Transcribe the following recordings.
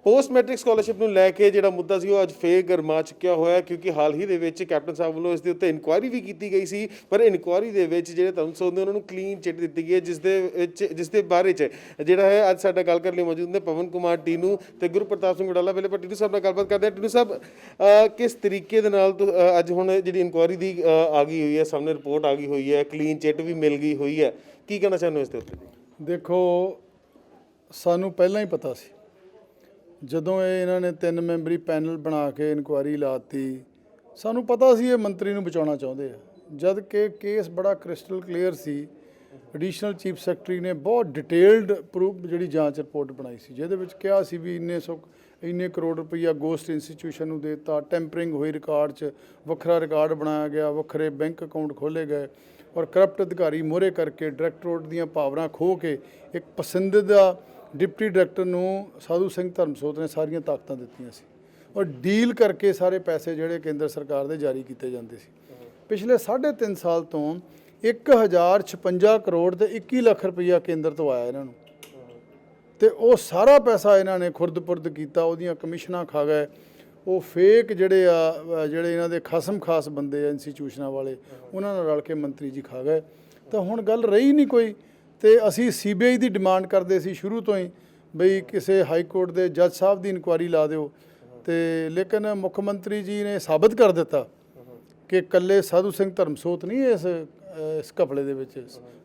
Post matric scholarship ਨੂੰ ਲੈ ਕੇ ਜਿਹੜਾ ਮੁੱਦਾ ਸੀ ਉਹ ਅੱਜ ਫੇਰ ਗਰਮਾ ਚੁੱਕਿਆ ਹੋਇਆ ਕਿਉਂਕਿ ਹਾਲ ਹੀ ਦੇ ਵਿੱਚ ਕੈਪਟਨ ਸਾਹਿਬ ਵੱਲੋਂ ਇਸ ਦੇ ਉੱਤੇ ਇਨਕੁਆਇਰੀ ਵੀ ਕੀਤੀ ਗਈ ਸੀ ਪਰ ਇਨਕੁਆਇਰੀ ਦੇ ਵਿੱਚ ਜਿਹੜੇ ਧਰਮ ਸੋਧ ਨੇ ਉਹਨਾਂ ਨੂੰ ਕਲੀਨ ਚਿੱਟ ਦਿੱਤੀ ਗਈ ਹੈ ਜਿਸ ਦੇ ਬਾਰੇ 'ਚ ਜਿਹੜਾ ਹੈ ਅੱਜ ਸਾਡਾ ਗੱਲ ਕਰਨ ਲਈ ਮੌਜੂਦ ਨੇ ਪਵਨ ਕੁਮਾਰ ਟੀਨੂ ਤੇ ਗੁਰਪ੍ਰਤਾਪ ਸਿੰਘ ਵਡਾਲਾ। ਪਹਿਲੇ ਟੀਨੂ ਸਾਹਿਬ ਨਾਲ ਗੱਲਬਾਤ ਕਰਦੇ ਹਾਂ। ਟੀਨੂ ਸਾਹਿਬ, ਕਿਸ ਤਰੀਕੇ ਦੇ ਨਾਲ ਅੱਜ ਹੁਣ ਜਿਹੜੀ ਇਨਕੁਆਇਰੀ ਦੀ ਆ ਗਈ ਹੋਈ ਹੈ, ਸਾਹਮਣੇ ਰਿਪੋਰਟ ਆ ਗਈ ਹੋਈ ਹੈ, ਕਲੀਨ ਚਿੱਟ ਵੀ ਮਿਲ ਗਈ ਹੋਈ ਹੈ, ਕੀ ਕਹਿਣਾ ਚਾਹੁੰਦੇ ਹੋ ਇਸ ਦੇ ਉੱਤੇ? ਦੇਖੋ, ਸਾਨੂੰ ਪਹਿਲਾਂ ਹੀ ਪਤਾ ਸੀ ਜਦੋਂ ਇਹਨਾਂ ਨੇ 3 ਮੈਂਬਰੀ ਪੈਨਲ ਬਣਾ ਕੇ ਇਨਕੁਆਇਰੀ ਲਾਤੀ, ਸਾਨੂੰ ਪਤਾ ਸੀ ਇਹ ਮੰਤਰੀ ਨੂੰ ਬਚਾਉਣਾ ਚਾਹੁੰਦੇ ਆ। ਜਦ ਕਿ ਕੇਸ ਬੜਾ ਕ੍ਰਿਸਟਲ ਕਲੀਅਰ ਸੀ। ਐਡੀਸ਼ਨਲ ਚੀਫ ਸੈਕਟਰੀ ਨੇ ਬਹੁਤ ਡਿਟੇਲਡ ਪ੍ਰੂਫ ਜਿਹੜੀ ਜਾਂਚ ਰਿਪੋਰਟ ਬਣਾਈ ਸੀ ਜਿਹਦੇ ਵਿੱਚ ਕਿਹਾ ਸੀ ਵੀ ਇੰਨੇ ਕਰੋੜ ਰੁਪਈਆ ਗੋਸਟ ਇੰਸਟੀਟਿਊਸ਼ਨ ਨੂੰ ਦੇ ਦਿੱਤਾ, ਟੈਂਪਰਿੰਗ ਹੋਈ ਰਿਕਾਰਡ 'ਚ, ਵੱਖਰਾ ਰਿਕਾਰਡ ਬਣਾਇਆ ਗਿਆ, ਵੱਖਰੇ ਬੈਂਕ ਅਕਾਊਂਟ ਖੋਲ੍ਹੇ ਗਏ ਔਰ ਕਰਪਟ ਅਧਿਕਾਰੀ ਮੋਹਰੇ ਕਰਕੇ ਡਾਇਰੈਕਟੋਰੇਟ ਦੀਆਂ ਪਾਵਰਾਂ ਖੋਹ ਕੇ ਇੱਕ ਪਸੰਦੀਦਾ ਡਿਪਟੀ ਡਾਇਰੈਕਟਰ ਨੂੰ ਸਾਧੂ ਸਿੰਘ ਧਰਮਸੋਤ ਨੇ ਸਾਰੀਆਂ ਤਾਕਤਾਂ ਦਿੱਤੀਆਂ ਸੀ ਔਰ ਡੀਲ ਕਰਕੇ ਸਾਰੇ ਪੈਸੇ ਜਿਹੜੇ ਕੇਂਦਰ ਸਰਕਾਰ ਦੇ ਜਾਰੀ ਕੀਤੇ ਜਾਂਦੇ ਸੀ। ਪਿਛਲੇ 3.5 ਸਾਲ ਤੋਂ 1056 ਕਰੋੜ ਤੇ 21 ਲੱਖ ਰੁਪਈਆ ਕੇਂਦਰ ਤੋਂ ਆਇਆ ਇਹਨਾਂ ਨੂੰ ਤੇ ਉਹ ਸਾਰਾ ਪੈਸਾ ਇਹਨਾਂ ਨੇ ਖੁਰਦ-ਪੁਰਦ ਕੀਤਾ, ਉਹਦੀਆਂ ਕਮਿਸ਼ਨਾਂ ਖਾ ਗਏ। ਉਹ ਫੇਕ ਜਿਹੜੇ ਇਹਨਾਂ ਦੇ ਖਸਮ ਖਾਸ ਬੰਦੇ ਆ ਇੰਸਟੀਟਿਊਸ਼ਨਾਂ ਵਾਲੇ, ਉਹਨਾਂ ਨਾਲ ਰਲ ਕੇ ਮੰਤਰੀ ਜੀ ਖਾ ਗਏ। ਤਾਂ ਹੁਣ ਗੱਲ ਰਹੀ ਨਹੀਂ ਕੋਈ ਤੇ ਅਸੀਂ CBI ਦੀ ਡਿਮਾਂਡ ਕਰਦੇ ਸੀ ਸ਼ੁਰੂ ਤੋਂ ਹੀ ਬਈ ਕਿਸੇ ਹਾਈ ਕੋਰਟ ਦੇ ਜੱਜ ਸਾਹਿਬ ਦੀ ਇਨਕੁਆਇਰੀ ਲਾ ਦਿਓ ਤੇ ਲੇਕਿਨ ਮੁੱਖ ਮੰਤਰੀ ਜੀ ਨੇ ਸਾਬਤ ਕਰ ਦਿੱਤਾ ਕਿ ਇਕੱਲੇ ਸਾਧੂ ਸਿੰਘ ਧਰਮਸੋਤ ਨਹੀਂ ਇਸ ਘਪਲੇ ਦੇ ਵਿੱਚ,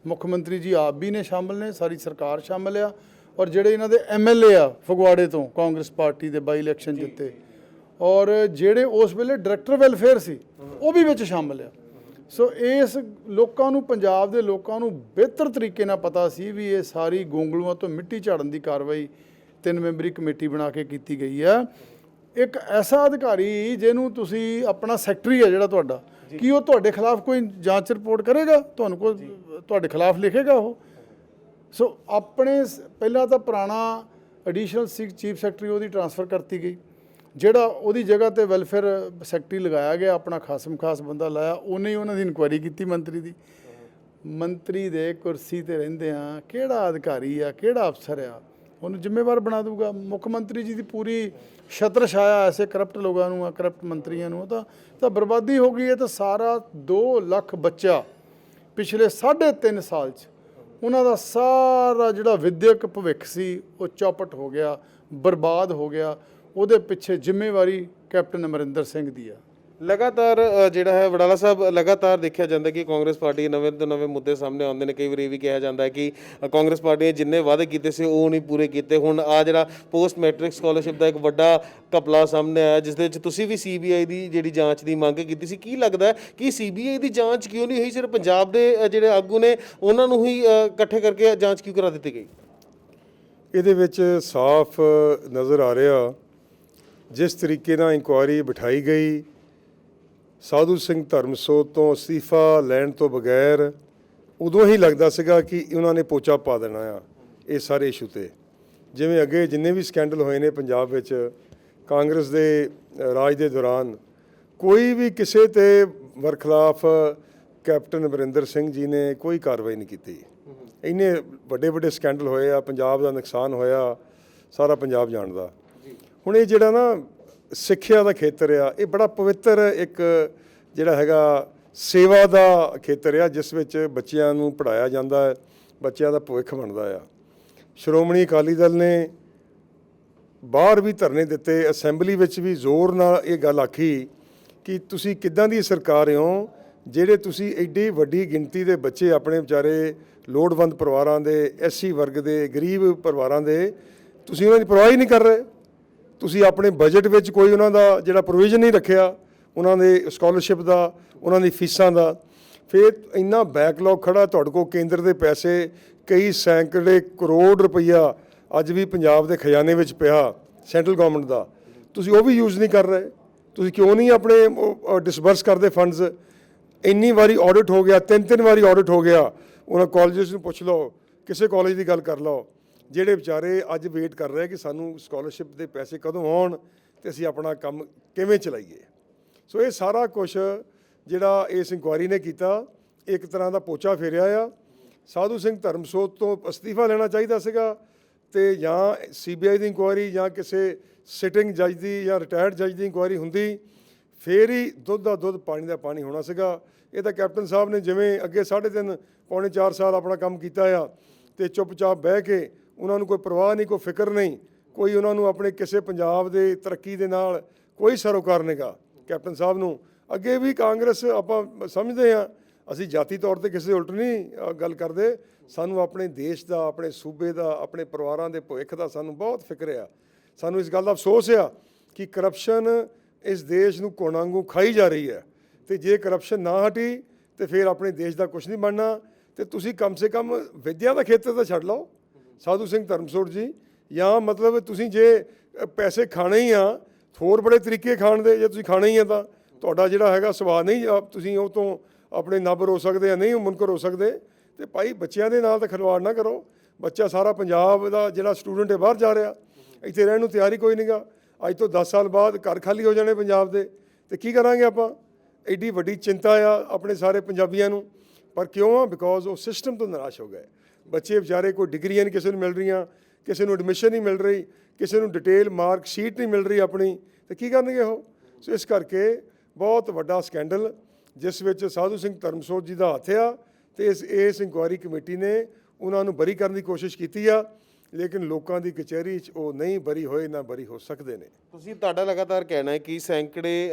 ਮੁੱਖ ਮੰਤਰੀ ਜੀ ਆਪ ਵੀ ਨੇ ਸ਼ਾਮਲ ਨੇ, ਸਾਰੀ ਸਰਕਾਰ ਸ਼ਾਮਲ ਆ ਔਰ ਜਿਹੜੇ ਇਹਨਾਂ ਦੇ MLA ਆ ਫਗਵਾੜੇ ਤੋਂ ਕਾਂਗਰਸ ਪਾਰਟੀ ਦੇ ਬਾਈ ਇਲੈਕਸ਼ਨ ਜਿੱਤੇ ਔਰ ਜਿਹੜੇ ਉਸ ਵੇਲੇ ਡਾਇਰੈਕਟਰ ਵੈਲਫੇਅਰ ਸੀ ਉਹ ਵੀ ਵਿੱਚ ਸ਼ਾਮਲ ਆ। ਸੋ ਇਸ ਲੋਕਾਂ ਨੂੰ, ਪੰਜਾਬ ਦੇ ਲੋਕਾਂ ਨੂੰ ਬਿਹਤਰ ਤਰੀਕੇ ਨਾਲ ਪਤਾ ਸੀ ਵੀ ਇਹ ਸਾਰੀ ਗੋਂਗਲੂਆਂ ਤੋਂ ਮਿੱਟੀ ਝਾੜਨ ਦੀ ਕਾਰਵਾਈ 3 ਮੈਂਬਰੀ ਕਮੇਟੀ ਬਣਾ ਕੇ ਕੀਤੀ ਗਈ ਹੈ। ਇੱਕ ਐਸਾ ਅਧਿਕਾਰੀ ਜਿਹਨੂੰ ਤੁਸੀਂ ਆਪਣਾ ਸੈਕਟਰੀ ਹੈ ਜਿਹੜਾ ਤੁਹਾਡਾ, ਕੀ ਉਹ ਤੁਹਾਡੇ ਖਿਲਾਫ ਕੋਈ ਜਾਂਚ ਰਿਪੋਰਟ ਕਰੇਗਾ? ਤੁਹਾਨੂੰ ਕੋਈ ਤੁਹਾਡੇ ਖਿਲਾਫ ਲਿਖੇਗਾ ਉਹ? ਸੋ ਆਪਣੇ ਪਹਿਲਾਂ ਤਾਂ ਪੁਰਾਣਾ ਐਡੀਸ਼ਨਲ ਚੀਫ ਸੈਕਟਰੀ ਉਹਦੀ ਟਰਾਂਸਫਰ ਕਰਤੀ ਗਈ, ਜਿਹੜਾ ਉਹਦੀ ਜਗ੍ਹਾ ਤੇ ਵੈਲਫੇਅਰ ਸੈਕਟਰੀ ਲਗਾਇਆ ਗਿਆ, ਆਪਣਾ ਖਾਸਮ ਖਾਸ ਬੰਦਾ ਲਾਇਆ, ਉਹਨੇ ਹੀ ਉਹਨਾਂ ਦੀ ਇਨਕੁਆਇਰੀ ਕੀਤੀ ਮੰਤਰੀ ਦੀ। ਮੰਤਰੀ ਦੇ ਕੁਰਸੀ ਤੇ ਰਹਿੰਦੇ ਆ ਕਿਹੜਾ ਅਧਿਕਾਰੀ ਆ, ਕਿਹੜਾ ਅਫਸਰ ਆ ਉਹਨੂੰ ਜ਼ਿੰਮੇਵਾਰ ਬਣਾ ਦੂਗਾ? ਮੁੱਖ ਮੰਤਰੀ ਜੀ ਦੀ ਪੂਰੀ ਛਤਰ ਛਾਇਆ ਐਸੇ ਕਰਪਟ ਲੋਕਾਂ ਨੂੰ, ਕਰਪਟ ਮੰਤਰੀਆਂ ਨੂੰ, ਤਾਂ ਬਰਬਾਦੀ ਹੋ ਗਈ ਹੈ। ਤਾਂ ਸਾਰਾ 2 ਲੱਖ ਬੱਚਾ ਪਿਛਲੇ 3.5 ਸਾਲ 'ਚ ਉਹਨਾਂ ਦਾ ਸਾਰਾ ਜਿਹੜਾ ਵਿਦਿਅਕ ਭਵਿੱਖ ਸੀ ਉਹ ਚੌਪਟ ਹੋ ਗਿਆ, ਬਰਬਾਦ ਹੋ ਗਿਆ। ਉਹਦੇ ਪਿੱਛੇ ਜ਼ਿੰਮੇਵਾਰੀ ਕੈਪਟਨ ਅਮਰਿੰਦਰ ਸਿੰਘ ਦੀ ਆ। ਲਗਾਤਾਰ ਜਿਹੜਾ ਹੈ ਵਡਾਲਾ ਸਾਹਿਬ, ਲਗਾਤਾਰ ਦੇਖਿਆ ਜਾਂਦਾ ਕਿ ਕਾਂਗਰਸ ਪਾਰਟੀ ਨਵੇਂ ਤੋਂ ਨਵੇਂ ਮੁੱਦੇ ਸਾਹਮਣੇ ਆਉਂਦੇ ਨੇ। ਕਈ ਵਾਰੀ ਇਹ ਵੀ ਕਿਹਾ ਜਾਂਦਾ ਹੈ ਕਿ ਕਾਂਗਰਸ ਪਾਰਟੀ ਨੇ ਜਿੰਨੇ ਵਾਅਦੇ ਕੀਤੇ ਸੀ ਉਹ ਨਹੀਂ ਪੂਰੇ ਕੀਤੇ। ਹੁਣ ਆ ਜਿਹੜਾ ਪੋਸਟ ਮੈਟ੍ਰਿਕ ਸਕਾਲਰਸ਼ਿਪ ਦਾ ਇੱਕ ਵੱਡਾ ਘਪਲਾ ਸਾਹਮਣੇ ਆਇਆ ਜਿਸ ਦੇ ਵਿੱਚ ਤੁਸੀਂ ਵੀ CBI ਦੀ ਜਿਹੜੀ ਜਾਂਚ ਦੀ ਮੰਗ ਕੀਤੀ ਸੀ। ਕੀ ਲੱਗਦਾ ਹੈ ਕਿ CBI ਦੀ ਜਾਂਚ ਕਿਉਂ ਨਹੀਂ ਹੋਈ? ਸਿਰਫ ਪੰਜਾਬ ਦੇ ਜਿਹੜੇ ਆਗੂ ਨੇ ਉਹਨਾਂ ਨੂੰ ਹੀ ਇਕੱਠੇ ਕਰਕੇ ਜਾਂਚ ਕਿਉਂ ਕਰਾ ਦਿੱਤੀ ਗਈ? ਇਹਦੇ ਵਿੱਚ ਸਾਫ਼ ਨਜ਼ਰ ਆ ਰਿਹਾ ਜਿਸ ਤਰੀਕੇ ਨਾਲ ਇਨਕੁਆਇਰੀ ਬਿਠਾਈ ਗਈ, ਸਾਧੂ ਸਿੰਘ ਧਰਮਸੋਤ ਤੋਂ ਅਸਤੀਫਾ ਲੈਣ ਤੋਂ ਬਗੈਰ ਉਦੋਂ ਹੀ ਲੱਗਦਾ ਸੀਗਾ ਕਿ ਉਹਨਾਂ ਨੇ ਪੋਚਾ ਪਾ ਦੇਣਾ ਆ ਇਹ ਸਾਰੇ ਇਸ਼ੂ 'ਤੇ। ਜਿਵੇਂ ਅੱਗੇ ਜਿੰਨੇ ਵੀ ਸਕੈਂਡਲ ਹੋਏ ਨੇ ਪੰਜਾਬ ਵਿੱਚ ਕਾਂਗਰਸ ਦੇ ਰਾਜ ਦੇ ਦੌਰਾਨ, ਕੋਈ ਵੀ ਕਿਸੇ 'ਤੇ ਵਰਖਲਾਫ ਕੈਪਟਨ ਅਮਰਿੰਦਰ ਸਿੰਘ ਜੀ ਨੇ ਕੋਈ ਕਾਰਵਾਈ ਨਹੀਂ ਕੀਤੀ। ਇੰਨੇ ਵੱਡੇ ਵੱਡੇ ਸਕੈਂਡਲ ਹੋਏ ਆ, ਪੰਜਾਬ ਦਾ ਨੁਕਸਾਨ ਹੋਇਆ, ਸਾਰਾ ਪੰਜਾਬ ਜਾਣਦਾ। ਹੁਣ ਇਹ ਜਿਹੜਾ ਨਾ ਸਿੱਖਿਆ ਦਾ ਖੇਤਰ ਆ, ਇਹ ਬੜਾ ਪਵਿੱਤਰ ਇੱਕ ਜਿਹੜਾ ਹੈਗਾ ਸੇਵਾ ਦਾ ਖੇਤਰ ਆ ਜਿਸ ਵਿੱਚ ਬੱਚਿਆਂ ਨੂੰ ਪੜ੍ਹਾਇਆ ਜਾਂਦਾ ਹੈ, ਬੱਚਿਆਂ ਦਾ ਭਵਿੱਖ ਬਣਦਾ ਆ। ਸ਼੍ਰੋਮਣੀ ਅਕਾਲੀ ਦਲ ਨੇ ਬਾਹਰ ਵੀ ਧਰਨੇ ਦਿੱਤੇ, ਅਸੈਂਬਲੀ ਵਿੱਚ ਵੀ ਜ਼ੋਰ ਨਾਲ ਇਹ ਗੱਲ ਆਖੀ ਕਿ ਤੁਸੀਂ ਕਿੱਦਾਂ ਦੀ ਸਰਕਾਰ ਹੋ ਜਿਹੜੇ ਤੁਸੀਂ ਐਡੀ ਵੱਡੀ ਗਿਣਤੀ ਦੇ ਬੱਚੇ ਆਪਣੇ ਵਿਚਾਰੇ ਲੋੜਵੰਦ ਪਰਿਵਾਰਾਂ ਦੇ, SC ਵਰਗ ਦੇ, ਗਰੀਬ ਪਰਿਵਾਰਾਂ ਦੇ, ਤੁਸੀਂ ਉਹਨਾਂ ਦੀ ਪਰਵਾਹ ਹੀ ਨਹੀਂ ਕਰ ਰਹੇ। ਤੁਸੀਂ ਆਪਣੇ ਬਜਟ ਵਿੱਚ ਕੋਈ ਉਹਨਾਂ ਦਾ ਜਿਹੜਾ ਪ੍ਰੋਵੀਜ਼ਨ ਨਹੀਂ ਰੱਖਿਆ, ਉਹਨਾਂ ਦੇ ਸਕਾਲਰਸ਼ਿਪ ਦਾ, ਉਹਨਾਂ ਦੀ ਫੀਸਾਂ ਦਾ। ਫਿਰ ਇੰਨਾ ਬੈਕਲੌਗ ਖੜਾ, ਤੁਹਾਡੇ ਕੋਲ ਕੇਂਦਰ ਦੇ ਪੈਸੇ ਕਈ ਸੈਂਕੜੇ ਕਰੋੜ ਰੁਪਈਆ ਅੱਜ ਵੀ ਪੰਜਾਬ ਦੇ ਖਜ਼ਾਨੇ ਵਿੱਚ ਪਿਆ ਸੈਂਟਰਲ ਗਵਰਨਮੈਂਟ ਦਾ, ਤੁਸੀਂ ਉਹ ਵੀ ਯੂਜ਼ ਨਹੀਂ ਕਰ ਰਹੇ। ਤੁਸੀਂ ਕਿਉਂ ਨਹੀਂ ਆਪਣੇ ਡਿਸਬਰਸ ਕਰਦੇ ਫੰਡਸ? ਇੰਨੀ ਵਾਰੀ ਆਡਿਟ ਹੋ ਗਿਆ, 3 ਵਾਰੀ ਆਡਿਟ ਹੋ ਗਿਆ। ਉਹਨਾਂ ਕਾਲਜਸ ਨੂੰ ਪੁੱਛ ਲਓ, ਕਿਸੇ ਕਾਲਜ ਦੀ ਗੱਲ ਕਰ ਲਓ, ਜਿਹੜੇ ਵਿਚਾਰੇ ਅੱਜ ਵੇਟ ਕਰ ਰਹੇ ਕਿ ਸਾਨੂੰ ਸਕਾਲਰਸ਼ਿਪ ਦੇ ਪੈਸੇ ਕਦੋਂ ਆਉਣ ਤੇ ਅਸੀਂ ਆਪਣਾ ਕੰਮ ਕਿਵੇਂ ਚਲਾਈਏ। ਸੋ ਇਹ ਸਾਰਾ ਕੁਝ ਜਿਹੜਾ ਇਸ ਇਨਕੁਆਇਰੀ ਨੇ ਕੀਤਾ, ਇੱਕ ਤਰ੍ਹਾਂ ਦਾ ਪੋਚਾ ਫੇਰਿਆ ਆ। ਸਾਧੂ ਸਿੰਘ ਧਰਮਸੋਤ ਤੋਂ ਅਸਤੀਫਾ ਲੈਣਾ ਚਾਹੀਦਾ ਸੀਗਾ, ਤੇ ਜਾਂ CBI ਦੀ ਇਨਕੁਆਇਰੀ ਜਾਂ ਕਿਸੇ ਸਿਟਿੰਗ ਜੱਜ ਦੀ ਜਾਂ ਰਿਟਾਇਰਡ ਜੱਜ ਦੀ ਇਨਕੁਆਇਰੀ ਹੁੰਦੀ, ਫੇਰ ਹੀ ਦੁੱਧ ਦਾ ਦੁੱਧ ਪਾਣੀ ਦਾ ਪਾਣੀ ਹੋਣਾ ਸੀਗਾ। ਇਹ ਤਾਂ ਕੈਪਟਨ ਸਾਹਿਬ ਨੇ ਜਿਵੇਂ ਅੱਗੇ 3.5 ਪੌਣੇ 4 ਸਾਲ ਆਪਣਾ ਕੰਮ ਕੀਤਾ ਆ ਤੇ ਚੁੱਪਚਾਪ ਬਹਿ ਕੇ, ਉਹਨਾਂ ਨੂੰ ਕੋਈ ਪਰਵਾਹ ਨਹੀਂ, ਕੋਈ ਫਿਕਰ ਨਹੀਂ, ਕੋਈ ਉਹਨਾਂ ਨੂੰ ਆਪਣੇ ਕਿਸੇ ਪੰਜਾਬ ਦੇ ਤਰੱਕੀ ਦੇ ਨਾਲ ਕੋਈ ਸਰੋਕਾਰ ਨਹੀਂਗਾ ਕੈਪਟਨ ਸਾਹਿਬ ਨੂੰ। ਅੱਗੇ ਵੀ ਕਾਂਗਰਸ ਆਪਾਂ ਸਮਝਦੇ ਹਾਂ, ਅਸੀਂ ਜਾਤੀ ਤੌਰ ਤੇ ਕਿਸੇ ਦੇ ਉਲਟ ਨਹੀਂ ਗੱਲ ਕਰਦੇ, ਸਾਨੂੰ ਆਪਣੇ ਦੇਸ਼ ਦਾ, ਆਪਣੇ ਸੂਬੇ ਦਾ, ਆਪਣੇ ਪਰਿਵਾਰਾਂ ਦੇ ਭਵਿੱਖ ਦਾ ਸਾਨੂੰ ਬਹੁਤ ਫਿਕਰ ਆ। ਸਾਨੂੰ ਇਸ ਗੱਲ ਦਾ ਅਫਸੋਸ ਆ ਕਿ ਕਰਪਸ਼ਨ ਇਸ ਦੇਸ਼ ਨੂੰ ਕੋਣਾ ਵਾਂਗੂ ਖਾਈ ਜਾ ਰਹੀ ਹੈ, ਤੇ ਜੇ ਕਰਪਸ਼ਨ ਨਾ ਹਟੀ ਤੇ ਫਿਰ ਆਪਣੇ ਦੇਸ਼ ਦਾ ਕੁਝ ਨਹੀਂ ਬਣਨਾ। ਤੇ ਤੁਸੀਂ ਕਮ ਸੇ ਕਮ ਵਿਦਿਆ ਦਾ ਖੇਤਰ ਤਾਂ ਛੱਡ ਲਓ ਸਾਧੂ ਸਿੰਘ ਧਰਮਸੋਤ ਜੀ, ਜਾਂ ਮਤਲਬ ਤੁਸੀਂ ਜੇ ਪੈਸੇ ਖਾਣੇ ਹੀ ਆ, ਹੋਰ ਬੜੇ ਤਰੀਕੇ ਖਾਣ ਦੇ, ਜੇ ਤੁਸੀਂ ਖਾਣੇ ਹੀ ਆ ਤਾਂ ਤੁਹਾਡਾ ਜਿਹੜਾ ਹੈਗਾ ਸਵਾਦ ਨਹੀਂ, ਤੁਸੀਂ ਉਹ ਤੋਂ ਆਪਣੇ ਨੱਬਰ ਹੋ ਸਕਦੇ ਆ, ਨਹੀਂ ਮੁਨਕਰ ਹੋ ਸਕਦੇ। ਤੇ ਭਾਈ ਬੱਚਿਆਂ ਦੇ ਨਾਲ ਤਾਂ ਖਿਲਵਾੜ ਨਾ ਕਰੋ। ਬੱਚਾ ਸਾਰਾ ਪੰਜਾਬ ਦਾ ਜਿਹੜਾ ਸਟੂਡੈਂਟ ਹੈ ਬਾਹਰ ਜਾ ਰਿਹਾ, ਇੱਥੇ ਰਹਿਣ ਨੂੰ ਤਿਆਰੀ ਕੋਈ ਨਹੀਂਗਾ। ਅੱਜ ਤੋਂ 10 ਸਾਲ ਬਾਅਦ ਘਰ ਖਾਲੀ ਹੋ ਜਾਣੇ ਪੰਜਾਬ ਦੇ, ਤੇ ਕੀ ਕਰਾਂਗੇ ਆਪਾਂ? ਐਡੀ ਵੱਡੀ ਚਿੰਤਾ ਆ ਆਪਣੇ ਸਾਰੇ ਪੰਜਾਬੀਆਂ ਨੂੰ। ਪਰ ਕਿਉਂ ਆ? ਬਿਕੋਜ਼ ਉਹ ਸਿਸਟਮ ਤੋਂ ਨਿਰਾਸ਼ ਹੋ ਗਏ। ਬੱਚੇ ਵਿਚਾਰੇ, ਕੋਈ ਡਿਗਰੀਆਂ ਨਹੀਂ ਕਿਸੇ ਨੂੰ ਮਿਲ ਰਹੀਆਂ, ਕਿਸੇ ਨੂੰ ਐਡਮਿਸ਼ਨ ਨਹੀਂ ਮਿਲ ਰਹੀ, ਕਿਸੇ ਨੂੰ ਡਿਟੇਲ ਮਾਰਕ ਸ਼ੀਟ ਨਹੀਂ ਮਿਲ ਰਹੀ ਆਪਣੀ, ਤੇ ਕੀ ਕਰਨਗੇ ਉਹ? ਸੋ ਇਸ ਕਰਕੇ ਬਹੁਤ ਵੱਡਾ ਸਕੈਂਡਲ ਜਿਸ ਵਿੱਚ ਸਾਧੂ ਸਿੰਘ ਧਰਮਸੋਤ ਜੀ ਦਾ ਹੱਥ ਆ, ਤੇ ਇਸ ਇਨਕੁਆਇਰੀ ਕਮੇਟੀ ਨੇ ਉਹਨਾਂ ਨੂੰ ਬਰੀ ਕਰਨ ਦੀ ਕੋਸ਼ਿਸ਼ ਕੀਤੀ ਆ, ਲੇਕਿਨ ਲੋਕਾਂ ਦੀ ਕਚਹਿਰੀ 'ਚ ਉਹ ਨਹੀਂ ਬਰੀ ਹੋਏ, ਨਾ ਬਰੀ ਹੋ ਸਕਦੇ ਨੇ। ਤੁਸੀਂ, ਤੁਹਾਡਾ ਲਗਾਤਾਰ ਕਹਿਣਾ ਹੈ ਕਿ ਸੈਂਕੜੇ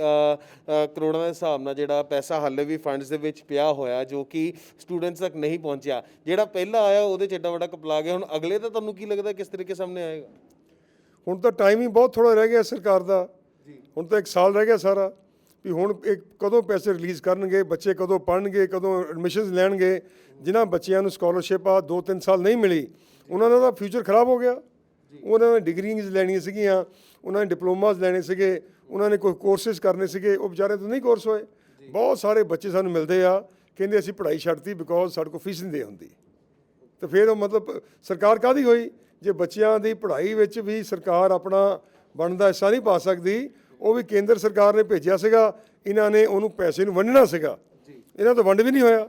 ਕਰੋੜਾਂ ਦੇ ਹਿਸਾਬ ਨਾਲ ਜਿਹੜਾ ਪੈਸਾ ਹਾਲੇ ਵੀ ਫੰਡਸ ਦੇ ਵਿੱਚ ਪਿਆ ਹੋਇਆ, ਜੋ ਕਿ ਸਟੂਡੈਂਟਸ ਤੱਕ ਨਹੀਂ ਪਹੁੰਚਿਆ। ਜਿਹੜਾ ਪਹਿਲਾਂ ਆਇਆ ਉਹਦੇ 'ਚ ਐਡਾ ਵੱਡਾ ਕਪਲਾ ਗਿਆ, ਹੁਣ ਅਗਲੇ ਦਾ ਤੁਹਾਨੂੰ ਕੀ ਲੱਗਦਾ ਕਿਸ ਤਰੀਕੇ ਸਾਹਮਣੇ ਆਏਗਾ? ਹੁਣ ਤਾਂ ਟਾਈਮ ਹੀ ਬਹੁਤ ਥੋੜ੍ਹਾ ਰਹਿ ਗਿਆ ਸਰਕਾਰ ਦਾ, ਹੁਣ ਤਾਂ 1 ਸਾਲ ਰਹਿ ਗਿਆ ਸਾਰਾ, ਵੀ ਹੁਣ ਕਦੋਂ ਪੈਸੇ ਰਿਲੀਜ਼ ਕਰਨਗੇ, ਬੱਚੇ ਕਦੋਂ ਪੜ੍ਹਨਗੇ, ਕਦੋਂ ਐਡਮਿਸ਼ਨਸ ਲੈਣਗੇ। ਜਿਨ੍ਹਾਂ ਬੱਚਿਆਂ ਨੂੰ ਸਕੋਲਰਸ਼ਿਪ ਆ 2-3 ਸਾਲ ਨਹੀਂ ਮਿਲੀ, ਉਹਨਾਂ ਦਾ ਤਾਂ ਫਿਊਚਰ ਖਰਾਬ ਹੋ ਗਿਆ। ਉਹਨਾਂ ਨੇ ਡਿਗਰੀਜ਼ ਲੈਣੀਆਂ ਸੀਗੀਆਂ, ਉਹਨਾਂ ਨੇ ਡਿਪਲੋਮਾਸ ਲੈਣੇ ਸੀਗੇ, ਉਹਨਾਂ ਨੇ ਕੋਈ ਕੋਰਸਿਸ ਕਰਨੇ ਸੀਗੇ, ਉਹ ਵਿਚਾਰੇ ਤੋਂ ਨਹੀਂ ਕੋਰਸ ਹੋਏ। ਬਹੁਤ ਸਾਰੇ ਬੱਚੇ ਸਾਨੂੰ ਮਿਲਦੇ ਆ, ਕਹਿੰਦੇ ਅਸੀਂ ਪੜ੍ਹਾਈ ਛੱਡਤੀ ਬਿਕੋਜ਼ ਸਾਡੇ ਕੋਲ ਫੀਸ ਨਹੀਂ ਦੇ ਹੁੰਦੀ। ਤੇ ਫਿਰ ਉਹ ਮਤਲਬ ਸਰਕਾਰ ਕਾਹਦੀ ਹੋਈ ਜੇ ਬੱਚਿਆਂ ਦੀ ਪੜ੍ਹਾਈ ਵਿੱਚ ਵੀ ਸਰਕਾਰ ਆਪਣਾ ਬਣਦਾ ਹਿੱਸਾ ਨਹੀਂ ਪਾ ਸਕਦੀ? ਉਹ ਵੀ ਕੇਂਦਰ ਸਰਕਾਰ ਨੇ ਭੇਜਿਆ ਸੀਗਾ, ਇਹਨਾਂ ਨੇ ਉਹਨੂੰ ਪੈਸੇ ਨੂੰ ਵੰਡਣਾ ਸੀਗਾ, ਇਹਨਾਂ ਤੋਂ ਵੰਡ ਵੀ ਨਹੀਂ ਹੋਇਆ।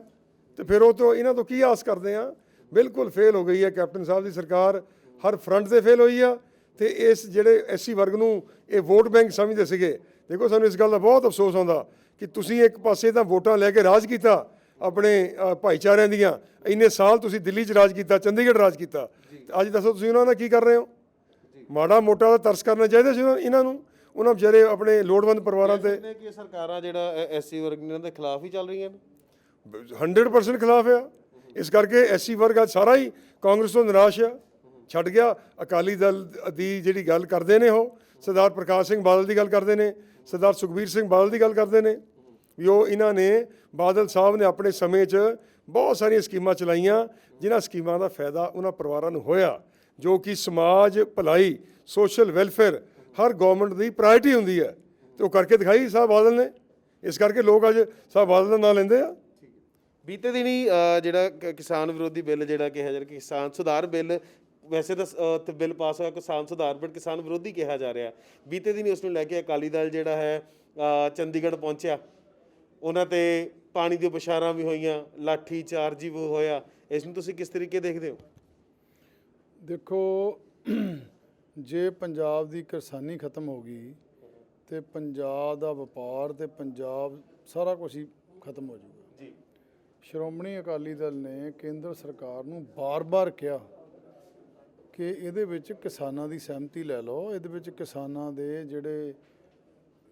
ਤੇ ਫਿਰ ਉਹ ਤੋਂ ਇਹਨਾਂ ਤੋਂ ਕੀ ਆਸ ਕਰਦੇ ਆ? ਬਿਲਕੁਲ ਫੇਲ ਹੋ ਗਈ ਹੈ ਕੈਪਟਨ ਸਾਹਿਬ ਦੀ ਸਰਕਾਰ, ਹਰ ਫਰੰਟ ਤੇ ਫੇਲ ਹੋਈ ਆ। ਤੇ ਇਸ ਜਿਹੜੇ SC ਵਰਗ ਨੂੰ ਇਹ ਵੋਟ ਬੈਂਕ ਸਮਝਦੇ ਸੀਗੇ, ਦੇਖੋ ਸਾਨੂੰ ਇਸ ਗੱਲ ਦਾ ਬਹੁਤ ਅਫਸੋਸ ਆਉਂਦਾ ਕਿ ਤੁਸੀਂ ਇੱਕ ਪਾਸੇ ਤਾਂ ਵੋਟਾਂ ਲੈ ਕੇ ਰਾਜ ਕੀਤਾ ਆਪਣੇ ਭਾਈਚਾਰਿਆਂ ਦੀਆਂ, ਇੰਨੇ ਸਾਲ ਤੁਸੀਂ ਦਿੱਲੀ 'ਚ ਰਾਜ ਕੀਤਾ, ਚੰਡੀਗੜ੍ਹ ਰਾਜ ਕੀਤਾ, ਅੱਜ ਦੱਸੋ ਤੁਸੀਂ ਉਹਨਾਂ ਨਾਲ ਕੀ ਕਰ ਰਹੇ ਹੋ? ਮਾੜਾ ਮੋਟਾ ਦਾ ਤਰਸ ਕਰਨਾ ਚਾਹੀਦਾ ਸੀ ਇਹਨਾਂ ਨੂੰ। ਉਹਨਾਂ ਵਿਚਾਰੇ ਆਪਣੇ ਲੋੜਵੰਦ ਪਰਿਵਾਰਾਂ ਤੇ ਕਿ ਸਰਕਾਰਾਂ ਜਿਹੜਾ SC ਵਰਗ ਇਹਨਾਂ ਦੇ ਖਿਲਾਫ ਹੀ ਚੱਲ ਰਹੀਆਂ ਨੇ, 100% ਖਿਲਾਫ ਆ। ਇਸ ਕਰਕੇ SC ਵਰਗ ਅੱਜ ਸਾਰਾ ਹੀ ਕਾਂਗਰਸ ਤੋਂ ਨਿਰਾਸ਼ ਆ, ਛੱਡ ਗਿਆ। ਅਕਾਲੀ ਦਲ ਦੀ ਜਿਹੜੀ ਗੱਲ ਕਰਦੇ ਨੇ, ਉਹ ਸਰਦਾਰ ਪ੍ਰਕਾਸ਼ ਸਿੰਘ ਬਾਦਲ ਦੀ ਗੱਲ ਕਰਦੇ ਨੇ, ਸਰਦਾਰ ਸੁਖਬੀਰ ਸਿੰਘ ਬਾਦਲ ਦੀ ਗੱਲ ਕਰਦੇ ਨੇ, ਵੀ ਉਹ ਇਹਨਾਂ ਨੇ, ਬਾਦਲ ਸਾਹਿਬ ਨੇ ਆਪਣੇ ਸਮੇਂ 'ਚ ਬਹੁਤ ਸਾਰੀਆਂ ਸਕੀਮਾਂ ਚਲਾਈਆਂ, ਜਿਨ੍ਹਾਂ ਸਕੀਮਾਂ ਦਾ ਫਾਇਦਾ ਉਹਨਾਂ ਪਰਿਵਾਰਾਂ ਨੂੰ ਹੋਇਆ, ਜੋ ਕਿ ਸਮਾਜ ਭਲਾਈ, ਸੋਸ਼ਲ ਵੈਲਫੇਅਰ ਹਰ ਗਵਰਨਮੈਂਟ ਦੀ ਪ੍ਰਾਇਰਟੀ ਹੁੰਦੀ ਹੈ, ਤੇ ਉਹ ਕਰਕੇ ਦਿਖਾਈ ਸਾਹਿਬ ਬਾਦਲ ਨੇ। ਇਸ ਕਰਕੇ ਲੋਕ ਅੱਜ ਸਾਹਿਬ ਬਾਦਲ ਦਾ ਨਾਂ ਲੈਂਦੇ ਆ। ਬੀਤੇ ਦਿਨੀ ਜਿਹੜਾ ਕਿਸਾਨ ਵਿਰੋਧੀ ਬਿੱਲ ਜਿਹੜਾ ਕਿਹਾ ਜਾ ਰਿਹਾ, ਕਿਸਾਨ ਸੁਧਾਰ ਬਿੱਲ, ਵੈਸੇ ਤਾਂ ਬਿੱਲ ਪਾਸ ਹੋਇਆ ਕਿਸਾਨ ਸੁਧਾਰ, ਬਟ ਕਿਸਾਨ ਵਿਰੋਧੀ ਕਿਹਾ ਜਾ ਰਿਹਾ। ਬੀਤੇ ਦਿਨੀ ਉਸ ਨੂੰ ਲੈ ਕੇ ਅਕਾਲੀ ਦਲ ਜਿਹੜਾ ਹੈ ਚੰਡੀਗੜ੍ਹ ਪਹੁੰਚਿਆ, ਉਹਨਾਂ ਤੇ ਪਾਣੀ ਦੀਆਂ ਬਸ਼ਾਰਾਂ ਵੀ ਹੋਈਆਂ, ਲਾਠੀ ਚਾਰਜ ਵੀ ਹੋਇਆ। ਇਸ ਨੂੰ ਤੁਸੀਂ ਕਿਸ ਤਰੀਕੇ ਦੇਖਦੇ ਹੋ? ਦੇਖੋ, ਜੇ ਪੰਜਾਬ ਦੀ ਕਿਸਾਨੀ ਖਤਮ ਹੋ ਗਈ ਤੇ ਪੰਜਾਬ ਦਾ ਵਪਾਰ ਤੇ ਪੰਜਾਬ ਸਾਰਾ ਕੁਝ ਹੀ ਖਤਮ ਹੋ ਜਾਊਗਾ ਜੀ। ਸ਼੍ਰੋਮਣੀ ਅਕਾਲੀ ਦਲ ਨੇ ਕੇਂਦਰ ਸਰਕਾਰ ਨੂੰ ਬਾਰ-ਬਾਰ ਕਿਹਾ ਕਿ ਇਹਦੇ ਵਿੱਚ ਕਿਸਾਨਾਂ ਦੀ ਸਹਿਮਤੀ ਲੈ ਲਓ, ਇਹਦੇ ਵਿੱਚ ਕਿਸਾਨਾਂ ਦੇ ਜਿਹੜੇ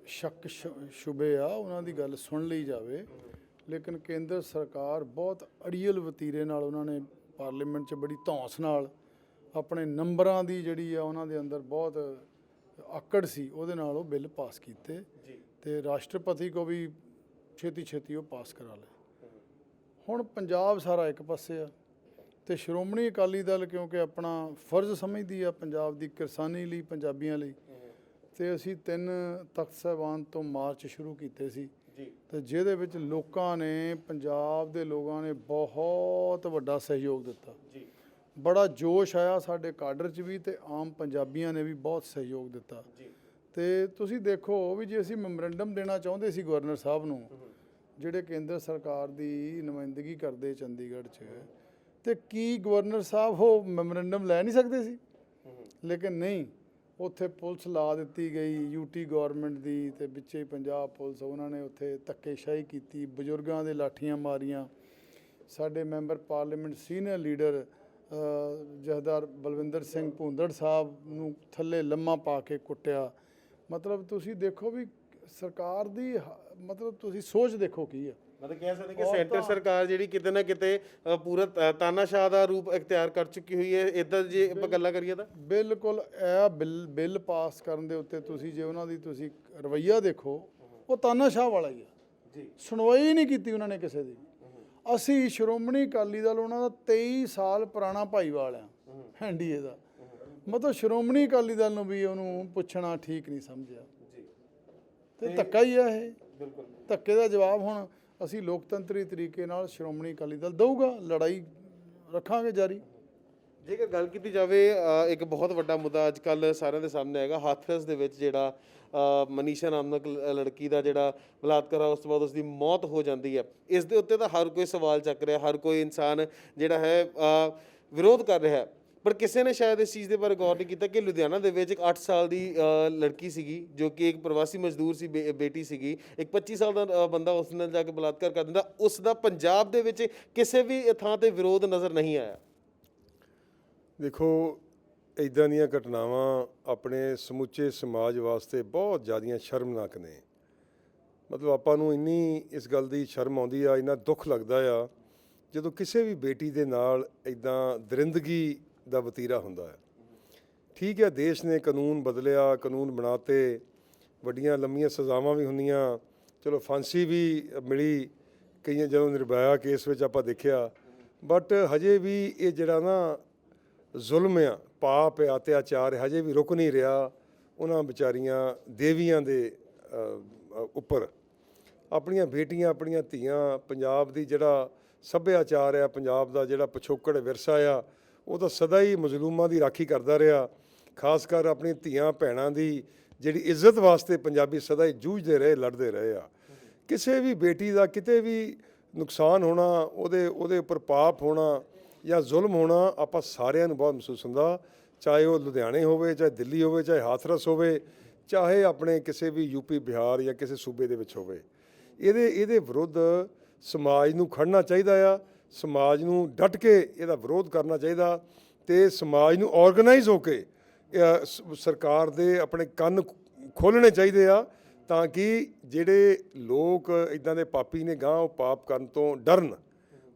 ਸ਼ੱਕ ਸ਼ੁਬੇ ਆ ਉਹਨਾਂ ਦੀ ਗੱਲ ਸੁਣ ਲਈ ਜਾਵੇ। ਲੇਕਿਨ ਕੇਂਦਰ ਸਰਕਾਰ ਬਹੁਤ ਅੜੀਅਲ ਵਤੀਰੇ ਨਾਲ, ਉਹਨਾਂ ਨੇ ਪਾਰਲੀਮੈਂਟ 'ਚ ਬੜੀ ਧੌਂਸ ਨਾਲ ਆਪਣੇ ਨੰਬਰਾਂ ਦੀ ਜਿਹੜੀ ਆ ਉਹਨਾਂ ਦੇ ਅੰਦਰ ਬਹੁਤ ਆਕੜ ਸੀ, ਉਹਦੇ ਨਾਲ ਉਹ ਬਿੱਲ ਪਾਸ ਕੀਤੇ ਤੇ ਰਾਸ਼ਟਰਪਤੀ ਕੋ ਵੀ ਛੇਤੀ ਉਹ ਪਾਸ ਕਰਾ ਲਏ। ਹੁਣ ਪੰਜਾਬ ਸਾਰਾ ਇੱਕ ਪਾਸੇ ਆ ਤੇ ਸ਼੍ਰੋਮਣੀ ਅਕਾਲੀ ਦਲ ਕਿਉਂਕਿ ਆਪਣਾ ਫਰਜ਼ ਸਮਝਦੀ ਆ ਪੰਜਾਬ ਦੀ ਕਿਸਾਨੀ ਲਈ, ਪੰਜਾਬੀਆਂ ਲਈ, ਤੇ ਅਸੀਂ 3 ਤਖ਼ਤ ਸਾਹਿਬਾਨ ਤੋਂ ਮਾਰਚ ਸ਼ੁਰੂ ਕੀਤੇ ਸੀ ਤੇ ਜਿਹਦੇ ਵਿੱਚ ਲੋਕਾਂ ਨੇ, ਪੰਜਾਬ ਦੇ ਲੋਕਾਂ ਨੇ ਬਹੁਤ ਵੱਡਾ ਸਹਿਯੋਗ ਦਿੱਤਾ। ਬੜਾ ਜੋਸ਼ ਆਇਆ ਸਾਡੇ ਕਾਡਰ 'ਚ ਵੀ, ਤੇ ਆਮ ਪੰਜਾਬੀਆਂ ਨੇ ਵੀ ਬਹੁਤ ਸਹਿਯੋਗ ਦਿੱਤਾ। ਤੇ ਤੁਸੀਂ ਦੇਖੋ ਵੀ ਜੇ ਅਸੀਂ ਮੈਮੋਰੈਂਡਮ ਦੇਣਾ ਚਾਹੁੰਦੇ ਸੀ ਗਵਰਨਰ ਸਾਹਿਬ ਨੂੰ, ਜਿਹੜੇ ਕੇਂਦਰ ਸਰਕਾਰ ਦੀ ਨੁਮਾਇੰਦਗੀ ਕਰਦੇ ਚੰਡੀਗੜ੍ਹ 'ਚ, ਤੇ ਕੀ ਗਵਰਨਰ ਸਾਹਿਬ ਉਹ ਮੈਮੋਰੈਂਡਮ ਲੈ ਨਹੀਂ ਸਕਦੇ ਸੀ? ਲੇਕਿਨ ਨਹੀਂ, ਉੱਥੇ ਪੁਲਿਸ ਲਾ ਦਿੱਤੀ ਗਈ ਯੂਟੀ ਗਵਰਨਮੈਂਟ ਦੀ ਤੇ ਵਿੱਚੇ ਹੀ ਪੰਜਾਬ ਪੁਲਿਸ, ਉਹਨਾਂ ਨੇ ਉੱਥੇ ਧੱਕੇਸ਼ਾਹੀ ਕੀਤੀ, ਬਜ਼ੁਰਗਾਂ ਦੇ ਲਾਠੀਆਂ ਮਾਰੀਆਂ। ਸਾਡੇ ਮੈਂਬਰ ਪਾਰਲੀਮੈਂਟ ਸੀਨੀਅਰ ਲੀਡਰ ਜਥੇਦਾਰ ਬਲਵਿੰਦਰ ਸਿੰਘ ਭੂੰਦੜ ਸਾਹਿਬ ਨੂੰ ਥੱਲੇ ਲੰਮਾ ਪਾ ਕੇ ਕੁੱਟਿਆ। ਮਤਲਬ ਤੁਸੀਂ ਦੇਖੋ ਵੀ ਸਰਕਾਰ ਦੀ ਮਤਲਬ ਤੁਸੀਂ ਸੋਚ ਦੇਖੋ ਕੀ ਆ। ਮਤਲਬ ਕਹਿ ਸਕਦੇ ਕਿ ਸੈਂਟਰ ਸਰਕਾਰ ਜਿਹੜੀ ਕਿਤੇ ਨਾ ਕਿਤੇ ਪੂਰਾ ਤਾਨਾਸ਼ਾਹ ਦਾ ਰੂਪ ਇਖਤਿਆਰ ਕਰ ਚੁੱਕੀ ਹੋਈ ਹੈ। ਇੱਦਾਂ ਜੇ ਆਪਾਂ ਗੱਲਾਂ ਕਰੀਏ ਤਾਂ ਬਿਲਕੁਲ ਇਹ ਬਿੱਲ ਪਾਸ ਕਰਨ ਦੇ ਉੱਤੇ ਤੁਸੀਂ ਜੇ ਉਹਨਾਂ ਦੀ ਤੁਸੀਂ ਰਵੱਈਆ ਦੇਖੋ, ਉਹ ਤਾਨਾਸ਼ਾਹ ਵਾਲਾ ਹੀ ਆ ਜੀ। ਸੁਣਵਾਈ ਨਹੀਂ ਕੀਤੀ ਉਹਨਾਂ ਨੇ ਕਿਸੇ ਦੀ। ਅਸੀਂ ਸ਼੍ਰੋਮਣੀ ਅਕਾਲੀ ਦਲ ਉਹਨਾਂ ਦਾ 23 ਸਾਲ ਪੁਰਾਣਾ ਭਾਈਵਾਲ ਆ ਐਨਡੀਏ ਦਾ, ਮਤਲਬ ਸ਼੍ਰੋਮਣੀ ਅਕਾਲੀ ਦਲ ਨੂੰ ਵੀ ਉਹਨੂੰ ਪੁੱਛਣਾ ਠੀਕ ਨਹੀਂ ਸਮਝਿਆ ਜੀ। ਤੇ ਧੱਕਾ ਹੀ ਆ ਇਹ। ਬਿਲਕੁਲ ਧੱਕੇ ਦਾ ਜਵਾਬ ਹੁਣ ਅਸੀਂ ਲੋਕਤੰਤਰੀ ਤਰੀਕੇ ਨਾਲ ਸ਼੍ਰੋਮਣੀ ਅਕਾਲੀ ਦਲ ਦਊਗਾ, ਲੜਾਈ ਰੱਖਾਂਗੇ ਜਾਰੀ। ਜੇਕਰ ਗੱਲ ਕੀਤੀ ਜਾਵੇ ਇੱਕ ਬਹੁਤ ਵੱਡਾ ਮੁੱਦਾ ਅੱਜ ਕੱਲ੍ਹ ਸਾਰਿਆਂ ਦੇ ਸਾਹਮਣੇ ਆਏਗਾ, ਹਾਥਰਸ ਦੇ ਵਿੱਚ ਜਿਹੜਾ ਮਨੀਸ਼ਾ ਨਾਮਕ ਲੜਕੀ ਦਾ ਜਿਹੜਾ ਬਲਾਤਕਾਰ ਉਸ ਤੋਂ ਬਾਅਦ ਉਸ ਦੀ ਮੌਤ ਹੋ ਜਾਂਦੀ ਹੈ। ਇਸ ਦੇ ਉੱਤੇ ਤਾਂ ਹਰ ਕੋਈ ਸਵਾਲ ਚੱਕ ਰਿਹਾ, ਹਰ ਕੋਈ ਇਨਸਾਨ ਜਿਹੜਾ ਹੈ ਵਿਰੋਧ ਕਰ ਰਿਹਾ ਹੈ, ਪਰ ਕਿਸੇ ਨੇ ਸ਼ਾਇਦ ਇਸ ਚੀਜ਼ ਦੇ ਬਾਰੇ ਗੌਰ ਨਹੀਂ ਕੀਤਾ ਕਿ ਲੁਧਿਆਣਾ ਦੇ ਵਿੱਚ ਇੱਕ 8 ਸਾਲ ਦੀ ਲੜਕੀ ਸੀਗੀ ਜੋ ਕਿ ਇੱਕ ਪ੍ਰਵਾਸੀ ਮਜ਼ਦੂਰ ਸੀ, ਬੇਟੀ ਸੀਗੀ, ਇੱਕ 25 ਸਾਲ ਦਾ ਬੰਦਾ ਉਸ ਨਾਲ ਜਾ ਕੇ ਬਲਾਤਕਾਰ ਕਰ ਦਿੰਦਾ। ਉਸ ਦਾ ਪੰਜਾਬ ਦੇ ਵਿੱਚ ਕਿਸੇ ਵੀ ਥਾਂ ਤੇ ਵਿਰੋਧ ਨਜ਼ਰ ਨਹੀਂ ਆਇਆ। ਦੇਖੋ, ਇੱਦਾਂ ਦੀਆਂ ਘਟਨਾਵਾਂ ਆਪਣੇ ਸਮੁੱਚੇ ਸਮਾਜ ਵਾਸਤੇ ਬਹੁਤ ਜ਼ਿਆਦੀਆਂ ਸ਼ਰਮਨਾਕ ਨੇ। ਮਤਲਬ ਆਪਾਂ ਨੂੰ ਇੰਨੀ ਇਸ ਗੱਲ ਦੀ ਸ਼ਰਮ ਆਉਂਦੀ ਆ, ਇੰਨਾ ਦੁੱਖ ਲੱਗਦਾ ਆ ਜਦੋਂ ਕਿਸੇ ਵੀ ਬੇਟੀ ਦੇ ਨਾਲ ਇੱਦਾਂ ਦਰਿੰਦਗੀ ਦਾ ਵਤੀਰਾ ਹੁੰਦਾ ਹੈ। ਠੀਕ ਹੈ, ਦੇਸ਼ ਨੇ ਕਾਨੂੰਨ ਬਦਲਿਆ, ਕਾਨੂੰਨ ਬਣਾਤੇ, ਵੱਡੀਆਂ ਲੰਮੀਆਂ ਸਜ਼ਾਵਾਂ ਵੀ ਹੁੰਦੀਆਂ, ਚਲੋ ਫਾਂਸੀ ਵੀ ਮਿਲੀ ਕਈਆਂ, ਜਦੋਂ ਨਿਰਭਇਆ ਕੇਸ ਵਿੱਚ ਆਪਾਂ ਦੇਖਿਆ। ਬਟ ਹਜੇ ਵੀ ਇਹ ਜਿਹੜਾ ਨਾ ਜ਼ੁਲਮ ਆ, ਪਾਪ ਆ, ਅਤਿਆਚਾਰ ਹਜੇ ਵੀ ਰੁਕ ਨਹੀਂ ਰਿਹਾ ਉਹਨਾਂ ਵਿਚਾਰੀਆਂ ਦੇਵੀਆਂ ਦੇ ਉੱਪਰ। ਆਪਣੀਆਂ ਬੇਟੀਆਂ, ਆਪਣੀਆਂ ਧੀਆਂ, ਪੰਜਾਬ ਦੀ ਜਿਹੜਾ ਸੱਭਿਆਚਾਰ ਆ, ਪੰਜਾਬ ਦਾ ਜਿਹੜਾ ਪਿਛੋਕੜ ਵਿਰਸਾ ਆ, ਉਹ ਤਾਂ ਸਦਾ ਹੀ ਮਜ਼ਲੂਮਾਂ ਦੀ ਰਾਖੀ ਕਰਦਾ ਰਿਹਾ। ਖਾਸ ਕਰ ਆਪਣੀ ਧੀਆਂ ਭੈਣਾਂ ਦੀ ਜਿਹੜੀ ਇੱਜ਼ਤ ਵਾਸਤੇ ਪੰਜਾਬੀ ਸਦਾ ਹੀ ਜੂਝਦੇ ਰਹੇ, ਲੜਦੇ ਰਹੇ ਆ। ਕਿਸੇ ਵੀ ਬੇਟੀ ਦਾ ਕਿਤੇ ਵੀ ਨੁਕਸਾਨ ਹੋਣਾ, ਉਹਦੇ ਉੱਪਰ ਪਾਪ ਹੋਣਾ ਜਾਂ ਜ਼ੁਲਮ ਹੋਣਾ ਆਪਾਂ ਸਾਰਿਆਂ ਨੂੰ ਬਹੁਤ ਮਹਿਸੂਸ ਹੁੰਦਾ, ਚਾਹੇ ਉਹ ਲੁਧਿਆਣੇ ਹੋਵੇ, ਚਾਹੇ ਦਿੱਲੀ ਹੋਵੇ, ਚਾਹੇ ਹਾਥਰਸ ਹੋਵੇ, ਚਾਹੇ ਆਪਣੇ ਕਿਸੇ ਵੀ ਯੂਪੀ ਬਿਹਾਰ ਜਾਂ ਕਿਸੇ ਸੂਬੇ ਦੇ ਵਿੱਚ ਹੋਵੇ। ਇਹਦੇ ਵਿਰੁੱਧ ਸਮਾਜ ਨੂੰ ਖੜਨਾ ਚਾਹੀਦਾ ਆ, ਸਮਾਜ ਨੂੰ ਡਟ ਕੇ ਇਹਦਾ ਵਿਰੋਧ ਕਰਨਾ ਚਾਹੀਦਾ ਤੇ ਸਮਾਜ ਨੂੰ ਆਰਗੇਨਾਈਜ਼ ਹੋ ਕੇ ਸਰਕਾਰ ਦੇ ਆਪਣੇ ਕੰਨ ਖੋਲ੍ਹਣੇ ਚਾਹੀਦੇ ਆ ਤਾਂ ਕਿ ਜਿਹੜੇ ਲੋਕ ਇੱਦਾਂ ਦੇ ਪਾਪੀ ਨੇ ਗਾਂ ਉਹ ਪਾਪ ਕਰਨ ਤੋਂ ਡਰਨ।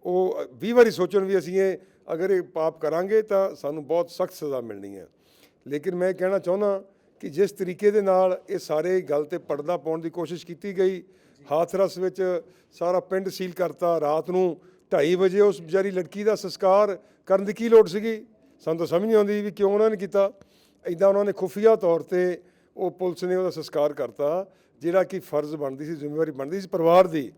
ਉਹ 20 ਵਾਰੀ ਸੋਚਣ ਵੀ ਅਸੀਂ ਅਗਰ ਇਹ ਪਾਪ ਕਰਾਂਗੇ ਤਾਂ ਸਾਨੂੰ ਬਹੁਤ ਸਖਤ ਸਜ਼ਾ ਮਿਲਣੀ ਹੈ। ਲੇਕਿਨ ਮੈਂ ਕਹਿਣਾ ਚਾਹੁੰਦਾ ਕਿ ਜਿਸ ਤਰੀਕੇ ਦੇ ਨਾਲ ਇਹ ਸਾਰੇ ਗੱਲ ਤੇ ਪਰਦਾ ਪਾਉਣ ਦੀ ਕੋਸ਼ਿਸ਼ ਕੀਤੀ ਗਈ, ਹਾਥਰਸ ਵਿੱਚ ਸਾਰਾ ਪਿੰਡ ਸੀਲ ਕਰਤਾ, ਰਾਤ ਨੂੰ 2:30 ਵਜੇ ਉਸ ਵਿਚਾਰੀ ਲੜਕੀ ਦਾ ਸੰਸਕਾਰ ਕਰਨ ਦੀ ਕੀ ਲੋੜ ਸੀਗੀ? ਸਾਨੂੰ ਤਾਂ ਸਮਝ ਨਹੀਂ ਆਉਂਦੀ ਵੀ ਕਿਉਂ ਉਹਨਾਂ ਨੇ ਕੀਤਾ। ਇੱਦਾਂ ਉਹਨਾਂ ਨੇ ਖੁਫੀਆ ਤੌਰ 'ਤੇ ਉਹ ਪੁਲਿਸ ਨੇ ਉਹਦਾ ਸੰਸਕਾਰ ਕਰਤਾ, ਜਿਹੜਾ ਕਿ ਫਰਜ਼ ਬਣਦੀ ਸੀ, ਜ਼ਿੰਮੇਵਾਰੀ ਬਣਦੀ ਸੀ ਪਰਿਵਾਰ ਦੀ।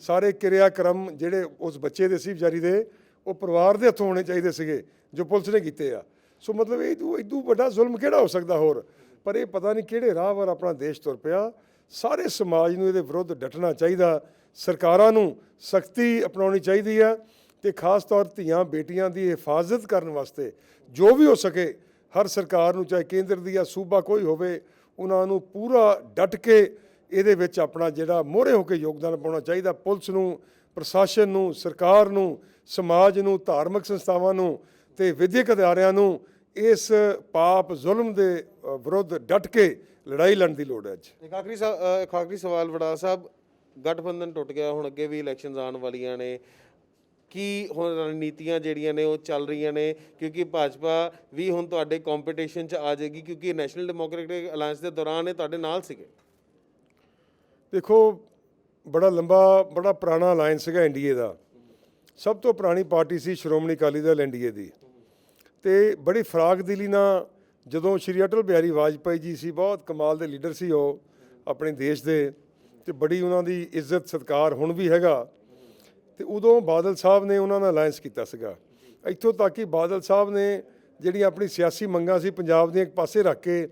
ਸਾਰੇ ਕਿਰਿਆਕਰਮ ਜਿਹੜੇ ਉਸ ਬੱਚੇ ਦੇ ਸੀ ਵਿਚਾਰੀ ਦੇ, ਉਹ ਪਰਿਵਾਰ ਦੇ ਹੱਥੋਂ ਹੋਣੇ ਚਾਹੀਦੇ ਸੀਗੇ ਜੋ ਪੁਲਿਸ ਨੇ ਕੀਤੇ ਆ। ਸੋ ਮਤਲਬ ਇਦੋਂ ਵੱਡਾ ਜ਼ੁਲਮ ਕਿਹੜਾ ਹੋ ਸਕਦਾ ਹੋਰ? ਪਰ ਇਹ ਪਤਾ ਨਹੀਂ ਕਿਹੜੇ ਰਾਹ ਵੱਲ ਆਪਣਾ ਦੇਸ਼ ਤੁਰ ਪਿਆ। ਸਾਰੇ ਸਮਾਜ ਨੂੰ ਇਹਦੇ ਵਿਰੁੱਧ ਡਟਣਾ ਚਾਹੀਦਾ, ਸਰਕਾਰਾਂ ਨੂੰ ਸਖਤੀ ਅਪਣਾਉਣੀ ਚਾਹੀਦੀ ਆ ਤੇ ਖਾਸ ਤੌਰ ਧੀਆਂ ਬੇਟੀਆਂ ਦੀ ਹਿਫਾਜ਼ਤ ਕਰਨ ਵਾਸਤੇ ਜੋ ਵੀ ਹੋ ਸਕੇ ਹਰ ਸਰਕਾਰ ਨੂੰ, ਚਾਹੇ ਕੇਂਦਰ ਦੀ ਜਾਂ ਸੂਬਾ ਕੋਈ ਹੋਵੇ, ਉਹਨਾਂ ਨੂੰ ਪੂਰਾ ਡਟ ਕੇ ਇਹਦੇ ਵਿੱਚ ਆਪਣਾ ਜਿਹੜਾ ਮੋਹਰੇ ਹੋ ਕੇ ਯੋਗਦਾਨ ਪਾਉਣਾ ਚਾਹੀਦਾ। ਪੁਲਿਸ ਨੂੰ, ਪ੍ਰਸ਼ਾਸਨ ਨੂੰ, ਸਰਕਾਰ ਨੂੰ, ਸਮਾਜ ਨੂੰ, ਧਾਰਮਿਕ ਸੰਸਥਾਵਾਂ ਨੂੰ ਤੇ ਵਿਦਿਅਕ ਅਦਾਰਿਆਂ ਨੂੰ ਇਸ ਪਾਪ ਜ਼ੁਲਮ ਦੇ ਵਿਰੁੱਧ ਡਟ ਕੇ ਲੜਾਈ ਲੜਨ ਦੀ ਲੋੜ ਹੈ। ਅੱਜ ਇੱਕ ਆਖਰੀ ਸਵਾਲ ਵੜਾ ਸਾਹਿਬ, ਗਠਬੰਧਨ ਟੁੱਟ ਗਿਆ, ਹੁਣ ਅੱਗੇ ਵੀ ਇਲੈਕਸ਼ਨਸ ਆਉਣ ਵਾਲੀਆਂ ਨੇ, ਕੀ ਹੁਣ ਰਣਨੀਤੀਆਂ ਜਿਹੜੀਆਂ ਨੇ ਉਹ ਚੱਲ ਰਹੀਆਂ ਨੇ? ਕਿਉਂਕਿ ਭਾਜਪਾ ਵੀ ਹੁਣ ਤੁਹਾਡੇ ਕੰਪੀਟੀਸ਼ਨ 'ਚ ਆ ਜਾਏਗੀ, ਕਿਉਂਕਿ ਨੈਸ਼ਨਲ ਡੈਮੋਕ੍ਰੈਟਿਕ ਅਲਾਇੰਸ ਦੇ ਦੌਰਾਨ ਇਹ ਤੁਹਾਡੇ ਨਾਲ ਸੀਗੇ। ਦੇਖੋ, ਬੜਾ ਲੰਬਾ ਬੜਾ ਪੁਰਾਣਾ ਅਲਾਇੰਸ ਸੀਗਾ ਐਨਡੀਏ ਦਾ। ਸਭ ਤੋਂ ਪੁਰਾਣੀ ਪਾਰਟੀ ਸੀ ਸ਼੍ਰੋਮਣੀ ਅਕਾਲੀ ਦਲ ਐਨਡੀਏ ਦੀ, ਤੇ ਬੜੀ ਫਰਾਗ ਦਿਲੀ ਨਾਲ ਜਦੋਂ ਸ਼੍ਰੀ ਅਟਲ ਬਿਹਾਰੀ ਵਾਜਪਾਈ ਜੀ ਸੀ, ਬਹੁਤ ਕਮਾਲ ਦੇ ਲੀਡਰ ਸੀ ਉਹ ਆਪਣੇ ਦੇਸ਼ ਦੇ, ਤੇ ਬੜੀ ਉਹਨਾਂ ਦੀ ਇੱਜ਼ਤ ਸਤਿਕਾਰ ਹੁਣ ਵੀ ਹੈਗਾ। ਤੇ ਉਦੋਂ ਬਾਦਲ ਸਾਹਿਬ ਨੇ ਉਹਨਾਂ ਨਾਲ ਅਲਾਇੰਸ ਕੀਤਾ ਸੀਗਾ। ਇੱਥੋਂ ਤੱਕ ਕਿ ਬਾਦਲ ਸਾਹਿਬ ਨੇ ਜਿਹੜੀਆਂ ਆਪਣੀ ਸਿਆਸੀ ਮੰਗਾਂ ਸੀ ਪੰਜਾਬ ਦੀਆਂ ਇੱਕ ਪਾਸੇ ਰੱਖ ਕੇ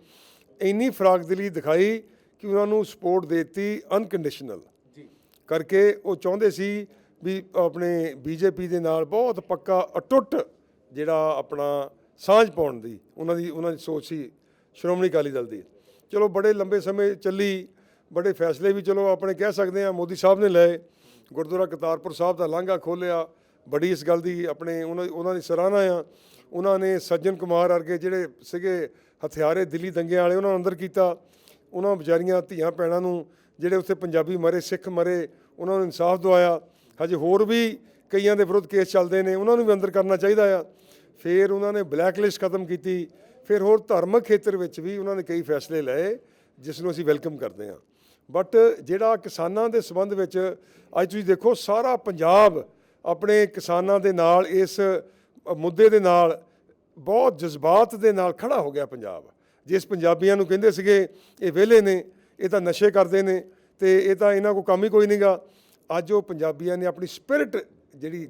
ਇੰਨੀ ਫਰਾਗ ਦਿਲੀ ਦਿਖਾਈ ਕਿ ਉਹਨਾਂ ਨੂੰ ਸਪੋਰਟ ਦੇ ਦਿੱਤੀ ਅਨਕੰਡੀਸ਼ਨਲ ਕਰਕੇ। ਉਹ ਚਾਹੁੰਦੇ ਸੀ ਵੀ ਆਪਣੇ ਬੀਜੇਪੀ ਦੇ ਨਾਲ ਬਹੁਤ ਪੱਕਾ ਅਟੁੱਟ ਜਿਹੜਾ ਆਪਣਾ ਸਾਂਝ ਪਾਉਣ ਦੀ ਉਹਨਾਂ ਦੀ ਸੋਚ ਸੀ ਸ਼੍ਰੋਮਣੀ ਅਕਾਲੀ ਦਲ ਦੀ। ਚਲੋ ਬੜੇ ਲੰਬੇ ਸਮੇਂ ਚੱਲੀ, ਬੜੇ ਫੈਸਲੇ ਵੀ ਚਲੋ ਆਪਣੇ ਕਹਿ ਸਕਦੇ ਹਾਂ ਮੋਦੀ ਸਾਹਿਬ ਨੇ ਲਏ। ਗੁਰਦੁਆਰਾ ਕਰਤਾਰਪੁਰ ਸਾਹਿਬ ਦਾ ਲਾਂਘਾ ਖੋਲ੍ਹਿਆ, ਬੜੀ ਇਸ ਗੱਲ ਦੀ ਆਪਣੇ ਉਹਨਾਂ ਦੀ ਸਰਾਹਨਾ ਆ। ਉਹਨਾਂ ਨੇ ਸੱਜਣ ਕੁਮਾਰ ਵਰਗੇ ਜਿਹੜੇ ਸੀਗੇ ਹਥਿਆਰੇ ਦਿੱਲੀ ਦੰਗਿਆਂ ਵਾਲੇ, ਉਹਨਾਂ ਨੂੰ ਅੰਦਰ ਕੀਤਾ। ਉਹਨਾਂ ਵਿਚਾਰੀਆਂ ਧੀਆਂ ਭੈਣਾਂ ਨੂੰ ਜਿਹੜੇ ਉੱਥੇ ਪੰਜਾਬੀ ਮਰੇ, ਸਿੱਖ ਮਰੇ, ਉਹਨਾਂ ਨੂੰ ਇਨਸਾਫ ਦਿਵਾਇਆ। ਹਜੇ ਹੋਰ ਵੀ ਕਈਆਂ ਦੇ ਵਿਰੁੱਧ ਕੇਸ ਚੱਲਦੇ ਨੇ, ਉਹਨਾਂ ਨੂੰ ਵੀ ਅੰਦਰ ਕਰਨਾ ਚਾਹੀਦਾ ਆ। ਫਿਰ ਉਹਨਾਂ ਨੇ ਬਲੈਕ ਲਿਸਟ ਖਤਮ ਕੀਤੀ। ਫਿਰ ਹੋਰ ਧਾਰਮਿਕ ਖੇਤਰ ਵਿੱਚ ਵੀ ਉਹਨਾਂ ਨੇ ਕਈ ਫੈਸਲੇ ਲਏ, ਜਿਸ ਨੂੰ ਅਸੀਂ ਵੈਲਕਮ ਕਰਦੇ ਹਾਂ। ਬਟ ਜਿਹੜਾ ਕਿਸਾਨਾਂ ਦੇ ਸੰਬੰਧ ਵਿੱਚ ਅੱਜ ਤੁਸੀਂ ਦੇਖੋ, ਸਾਰਾ ਪੰਜਾਬ ਆਪਣੇ ਕਿਸਾਨਾਂ ਦੇ ਨਾਲ, ਇਸ ਮੁੱਦੇ ਦੇ ਨਾਲ ਬਹੁਤ ਜਜ਼ਬਾਤ ਦੇ ਨਾਲ ਖੜਾ ਹੋ ਗਿਆ ਪੰਜਾਬ। ਜਿਸ ਪੰਜਾਬੀਆਂ ਨੂੰ ਕਹਿੰਦੇ ਸੀਗੇ ਇਹ ਵਿਹਲੇ ਨੇ, ਇਹ ਤਾਂ ਨਸ਼ੇ ਕਰਦੇ ਨੇ ਤੇ ਇਹ ਤਾਂ ਇਹਨਾਂ ਕੋਲ ਕੰਮ ਹੀ ਕੋਈ ਨਹੀਂਗਾ, ਅੱਜ ਉਹ ਪੰਜਾਬੀਆਂ ਨੇ ਆਪਣੀ ਸਪਿਰਿਟ ਜਿਹੜੀ